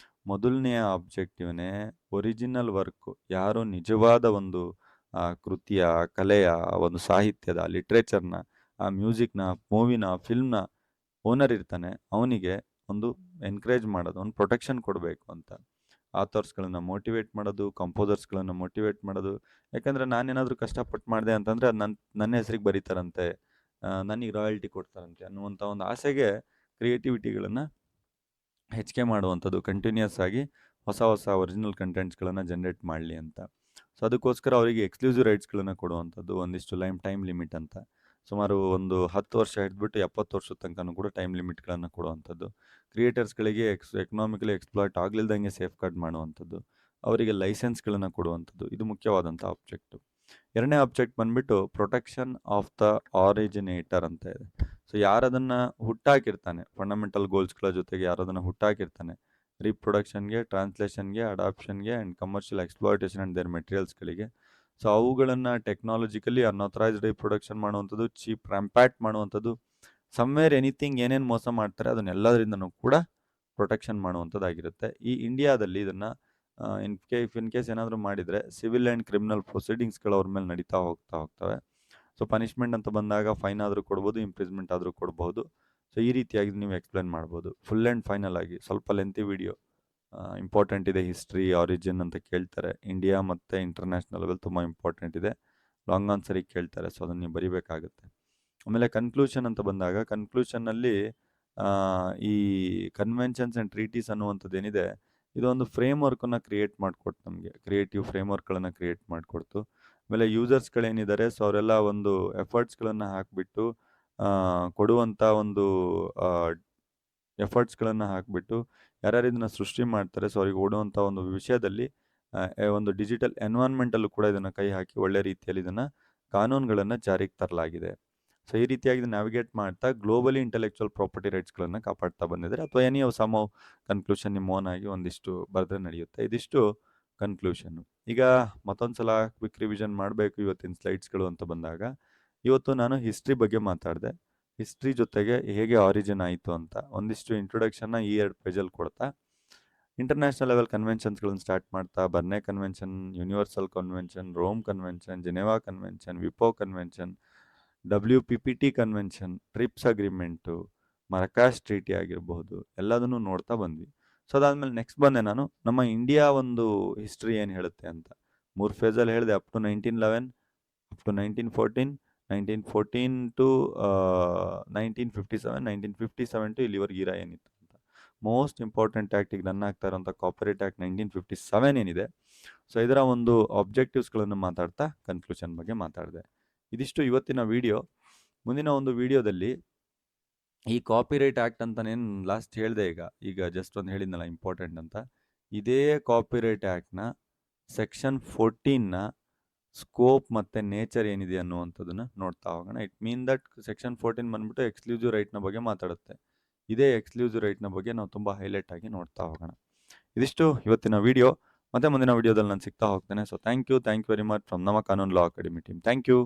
Speaker 1: ಮೊದಲನೆಯ ಆಬ್ಜೆಕ್ಟಿವ್ನೇ ಒರಿಜಿನಲ್ ವರ್ಕು, ಯಾರು ನಿಜವಾದ ಒಂದು ಕೃತಿಯ, ಕಲೆಯ, ಒಂದು ಸಾಹಿತ್ಯದ, ಲಿಟ್ರೇಚರ್ನ, ಆ ಮ್ಯೂಸಿಕ್ನ, ಮೂವಿನ, ಫಿಲ್ಮ್ನ ಓನರ್ ಇರ್ತಾನೆ, ಅವನಿಗೆ ಒಂದು ಎನ್ಕರೇಜ್ ಮಾಡೋದು, ಒಂದು ಪ್ರೊಟೆಕ್ಷನ್ ಕೊಡಬೇಕು ಅಂತ. ಆಥರ್ಸ್ಗಳನ್ನು ಮೋಟಿವೇಟ್ ಮಾಡೋದು, ಕಂಪೋಸರ್ಸ್ಗಳನ್ನು ಮೋಟಿವೇಟ್ ಮಾಡೋದು. ಯಾಕಂದರೆ ನಾನೇನಾದರೂ ಕಷ್ಟಪಟ್ಟು ಮಾಡಿದೆ ಅಂತಂದರೆ ಅದು ನನ್ನ ಹೆಸರಿಗೆ ಬರೀತಾರಂತೆ, ನನಗೆ ರಾಯಲ್ಟಿ ಕೊಡ್ತಾರಂತೆ ಅನ್ನುವಂಥ ಒಂದು ಆಸೆಗೆ ಕ್ರಿಯೇಟಿವಿಟಿಗಳನ್ನು ಹೆಚ್ಚಿಗೆ ಮಾಡುವಂಥದ್ದು, ಕಂಟಿನ್ಯೂಸ್ ಆಗಿ ಹೊಸ ಒರಿಜಿನಲ್ ಕಂಟೆಂಟ್ಸ್ಗಳನ್ನು ಜನ್ರೇಟ್ ಮಾಡಲಿ ಅಂತ. ಸೊ ಅದಕ್ಕೋಸ್ಕರ ಅವರಿಗೆ ಎಕ್ಸ್ಕ್ಲೂಸಿವ್ ರೈಟ್ಸ್ಗಳನ್ನು ಕೊಡುವಂಥದ್ದು, ಒಂದಿಷ್ಟು ಟೈಮ್ ಲಿಮಿಟ್ ಅಂತ, ಸುಮಾರು ಒಂದು 10 ವರ್ಷ ಹಿಡಿದ್ಬಿಟ್ಟು 70 ವರ್ಷದ ತನಕನೂ ಕೂಡ ಟೈಮ್ ಲಿಮಿಟ್ಗಳನ್ನು ಕೊಡುವಂಥದ್ದು, ಕ್ರಿಯೇಟರ್ಸ್ಗಳಿಗೆ ಎಕನಾಮಿಕಲಿ ಎಕ್ಸ್ಪ್ಲಾಯ್ಟ್ ಆಗಲಿಲ್ದಂಗೆ ಸೇಫ್ ಗಾರ್ಡ್ ಮಾಡುವಂಥದ್ದು, ಅವರಿಗೆ ಲೈಸೆನ್ಸ್ಗಳನ್ನು ಕೊಡುವಂಥದ್ದು, ಇದು ಮುಖ್ಯವಾದಂಥ ಆಬ್ಜೆಕ್ಟು. ಎರಡನೇ ಆಬ್ಜೆಕ್ಟ್ ಬಂದ್ಬಿಟ್ಟು ಪ್ರೊಟೆಕ್ಷನ್ ಆಫ್ ದ ಆರಿಜಿನೇಟರ್ ಅಂತ ಇದೆ. ಸೊ ಯಾರದನ್ನು ಹುಟ್ಟಾಕಿರ್ತಾನೆ, ಫಂಡಮೆಂಟಲ್ ಗೋಲ್ಸ್ಗಳ ಜೊತೆಗೆ ಯಾರದನ್ನು ಹುಟ್ಟಾಕಿರ್ತಾನೆ, ರೀಪ್ರೊಡಕ್ಷನ್ಗೆ, ಟ್ರಾನ್ಸ್ಲೇಷನ್ಗೆ, ಅಡಾಪ್ಷನ್ಗೆ and commercial exploitation and their ಮೆಟೀರಿಯಲ್ಸ್ಗಳಿಗೆ. ಸೊ ಅವುಗಳನ್ನು ಟೆಕ್ನಾಲಜಿಕಲಿ ಅನ್ಆಥರೈಸ್ಡ್ ರೀಪ್ರೊಡಕ್ಷನ್ ಮಾಡುವಂಥದ್ದು, ಚೀಪ್ ರ್ಯಾಂಪ್ಯಾಟ್ ಮಾಡುವಂಥದ್ದು, ಸಮ್ವೇರ್ ಎನಿಥಿಂಗ್ ಏನೇನು ಮೋಸ ಮಾಡ್ತಾರೆ ಅದನ್ನೆಲ್ಲದರಿಂದನೂ ಕೂಡ ಪ್ರೊಟೆಕ್ಷನ್ ಮಾಡುವಂಥದ್ದಾಗಿರುತ್ತೆ. ಈ ಇಂಡಿಯಾದಲ್ಲಿ ಇದನ್ನು ಇನ್ ಕೇಸ್ ಏನಾದರೂ ಮಾಡಿದರೆ ಸಿವಿಲ್ ಆ್ಯಂಡ್ ಕ್ರಿಮಿನಲ್ ಪ್ರೊಸೀಡಿಂಗ್ಸ್ಗಳು ಅವ್ರ ಮೇಲೆ ನಡೀತಾ ಹೋಗ್ತವೆ. ಸೊ ಪನಿಷ್ಮೆಂಟ್ ಅಂತ ಬಂದಾಗ ಫೈನ್ ಆದರೂ ಕೊಡ್ಬೋದು, ಇಂಪ್ರಿಸ್ಮೆಂಟ್ ಆದರೂ ಕೊಡ್ಬೋದು. ಸೊ ಈ ರೀತಿಯಾಗಿ ನೀವು ಎಕ್ಸ್ಪ್ಲೇನ್ ಮಾಡ್ಬೋದು. ಫುಲ್ ಆ್ಯಂಡ್ ಫೈನಲ್ ಆಗಿ ಸ್ವಲ್ಪ ಲೆಂತಿ ವಿಡಿಯೋ, ಇಂಪಾರ್ಟೆಂಟ್ ಇದೆ, ಹಿಸ್ಟ್ರಿ ಆರಿಜಿನ್ ಅಂತ ಕೇಳ್ತಾರೆ. ಇಂಡಿಯಾ ಮತ್ತು ಇಂಟರ್ನ್ಯಾಷನಲ್ ಲೆವೆಲ್ ತುಂಬ ಇಂಪಾರ್ಟೆಂಟ್ ಇದೆ, ಲಾಂಗ್ ಆನ್ಸರಿಗೆ ಕೇಳ್ತಾರೆ. ಸೊ ಅದನ್ನು ನೀವು ಬರೀಬೇಕಾಗುತ್ತೆ. ಆಮೇಲೆ ಕನ್ಕ್ಲೂಷನ್ ಅಂತ ಬಂದಾಗ ಕನ್ಕ್ಲೂಷನ್ನಲ್ಲಿ ಈ ಕನ್ವೆನ್ಷನ್ಸ್ ಆ್ಯಂಡ್ ಟ್ರೀಟೀಸ್ ಅನ್ನುವಂಥದ್ದು ಏನಿದೆ, ಇದೊಂದು ಫ್ರೇಮ್ವರ್ಕನ್ನು ಕ್ರಿಯೇಟ್ ಮಾಡಿಕೊಡ್ತು ನಮಗೆ, ಕ್ರಿಯೇಟಿವ್ ಫ್ರೇಮ್ವರ್ಕ್ಗಳನ್ನು ಕ್ರಿಯೇಟ್ ಮಾಡಿಕೊಡ್ತು. ಆಮೇಲೆ ಯೂಸರ್ಸ್ಗಳೇನಿದ್ದಾರೆ, ಸೊ ಅವರೆಲ್ಲ ಒಂದು ಎಫರ್ಟ್ಸ್ಗಳನ್ನು ಹಾಕಿಬಿಟ್ಟು ಕೊಡುವಂಥ ಒಂದು ಎಫರ್ಟ್ಸ್ಗಳನ್ನು ಹಾಕಿಬಿಟ್ಟು ಯಾರ್ಯಾರು ಇದನ್ನು ಸೃಷ್ಟಿ ಮಾಡ್ತಾರೆ, ಸೊ ಅವ್ರಿಗೆ ಓಡುವಂಥ ಒಂದು ವಿಷಯದಲ್ಲಿ ಒಂದು ಡಿಜಿಟಲ್ ಎನ್ವೈರ್ನ್ಮೆಂಟಲ್ಲೂ ಕೂಡ ಇದನ್ನು ಕೈ ಹಾಕಿ ಒಳ್ಳೆ ರೀತಿಯಲ್ಲಿ ಇದನ್ನು ಕಾನೂನುಗಳನ್ನು ಜಾರಿಗೆ ತರಲಾಗಿದೆ. ಸೊ ಈ ರೀತಿಯಾಗಿ ಇದು ನ್ಯಾವಿಗೇಟ್ ಮಾಡ್ತಾ ಗ್ಲೋಬಲಿ ಇಂಟೆಲೆಕ್ಚುವಲ್ ಪ್ರಾಪರ್ಟಿ ರೈಟ್ಸ್ಗಳನ್ನು ಕಾಪಾಡ್ತಾ ಬಂದಿದ್ದಾರೆ. ಅಥವಾ ಎನಿ ಸಮ್ ಕನ್ಕ್ಲೂಷನ್ ನಿಮ್ಮ ಓನ್ ಆಗಿ ಒಂದಿಷ್ಟು ಬರೆದ್ರೆ ನಡೆಯುತ್ತೆ. ಇದಿಷ್ಟು ಕನ್ಕ್ಲೂಷನ್ನು. ಈಗ ಮತ್ತೊಂದು ಸಲ ಕ್ವಿಕ್ ರಿವಿಷನ್ ಮಾಡಬೇಕು ಇವತ್ತಿನ ಸ್ಲೈಡ್ಸ್ಗಳು ಅಂತ ಬಂದಾಗ, ಇವತ್ತು ನಾನು ಹಿಸ್ಟ್ರಿ ಬಗ್ಗೆ ಮಾತಾಡಿದೆ. ಹಿಸ್ಟ್ರಿ ಜೊತೆಗೆ ಹೇಗೆ ಆರಿಜಿನ್ ಆಯಿತು ಅಂತ ಒಂದಿಷ್ಟು ಇಂಟ್ರೊಡಕ್ಷನ್ನ ಈ 2 ಪೇಜಲ್ಲಿ ಕೊಡ್ತಾ, ಇಂಟರ್ನ್ಯಾಷನಲ್ ಲೆವೆಲ್ ಕನ್ವೆನ್ಷನ್ಸ್ಗಳನ್ನು ಸ್ಟಾರ್ಟ್ ಮಾಡ್ತಾ, Berne convention, universal convention, Rome convention, Geneva convention, ವಿಪೋ convention, WPPT convention, TRIPS agreement, Marrakesh treaty ಆಗಿರಬಹುದು, ಎಲ್ಲದನ್ನು ನೋಡ್ತಾ ಬಂದ್ವಿ. ಸೊ ಅದಾದಮೇಲೆ ನೆಕ್ಸ್ಟ್ ಬಂದೆ ನಾನು ನಮ್ಮ ಇಂಡಿಯಾ ಒಂದು ಹಿಸ್ಟ್ರಿ ಏನು ಹೇಳುತ್ತೆ ಅಂತ 3 ಫೇಸಲ್ಲಿ ಹೇಳಿದೆ. Up to 1911, up to 1914, 1914 to 1957, 1957 to ಇಲ್ಲಿವರೆಗೆ ಇರ ಏನಿತ್ತು ಅಂತ. ಮೋಸ್ಟ್ ಇಂಪಾರ್ಟೆಂಟ್ ಆ್ಯಕ್ಟಿಗೆ ರನ್ ಆಗ್ತಾ ಇರೋಂಥ ಕಾಪರೇಟ್ ಆ್ಯಕ್ಟ್ 1957 ಏನಿದೆ, ಸೊ ಇದರ ಒಂದು ಆಬ್ಜೆಕ್ಟಿವ್ಸ್ಗಳನ್ನು ಮಾತಾಡ್ತಾ ಕನ್ಕ್ಲೂಷನ್ ಬಗ್ಗೆ ಮಾತಾಡಿದೆ. ಇದಿಷ್ಟು ಇವತ್ತಿನ ವಿಡಿಯೋ. ಮುಂದಿನ ಒಂದು ವಿಡಿಯೋದಲ್ಲಿ ಈ ಕಾಪಿರೈಟ್ ಆ್ಯಕ್ಟ್ ಅಂತಾನೇನು ಲಾಸ್ಟ್ ಹೇಳಿದೆ, ಈಗ ಜಸ್ಟ್ ಒಂದು ಹೇಳಿದ್ನಲ್ಲ ಇಂಪಾರ್ಟೆಂಟ್ ಅಂತ, ಇದೇ ಕಾಪಿರೈಟ್ ಆ್ಯಕ್ಟ್ನ ಸೆಕ್ಷನ್ 14ನ ಸ್ಕೋಪ್ ಮತ್ತು ನೇಚರ್ ಏನಿದೆ ಅನ್ನುವಂಥದ್ದನ್ನು ನೋಡ್ತಾ ಹೋಗೋಣ. ಇಟ್ ಮೀನ್ ದಟ್ ಸೆಕ್ಷನ್ 14 ಬಂದ್ಬಿಟ್ಟು ಎಕ್ಸ್ಕ್ಲೂಸಿವ್ ರೈಟ್ನ ಬಗ್ಗೆ ಮಾತಾಡುತ್ತೆ. ಇದೇ ಎಕ್ಸ್ಕ್ಲೂಸಿವ್ ರೈಟ್ನ ಬಗ್ಗೆ ನಾವು ತುಂಬ ಹೈಲೈಟ್ ಆಗಿ ನೋಡ್ತಾ ಹೋಗೋಣ. ಇದಿಷ್ಟು ಇವತ್ತಿನ ವಿಡಿಯೋ. ಮತ್ತೆ ಮುಂದಿನ ವಿಡಿಯೋದಲ್ಲಿ ನಾನು ಸಿಗ್ತಾ ಹೋಗ್ತೇನೆ. So thank you very much from ನಮ್ಮ ಕಾನೂನು law academy team. Thank you.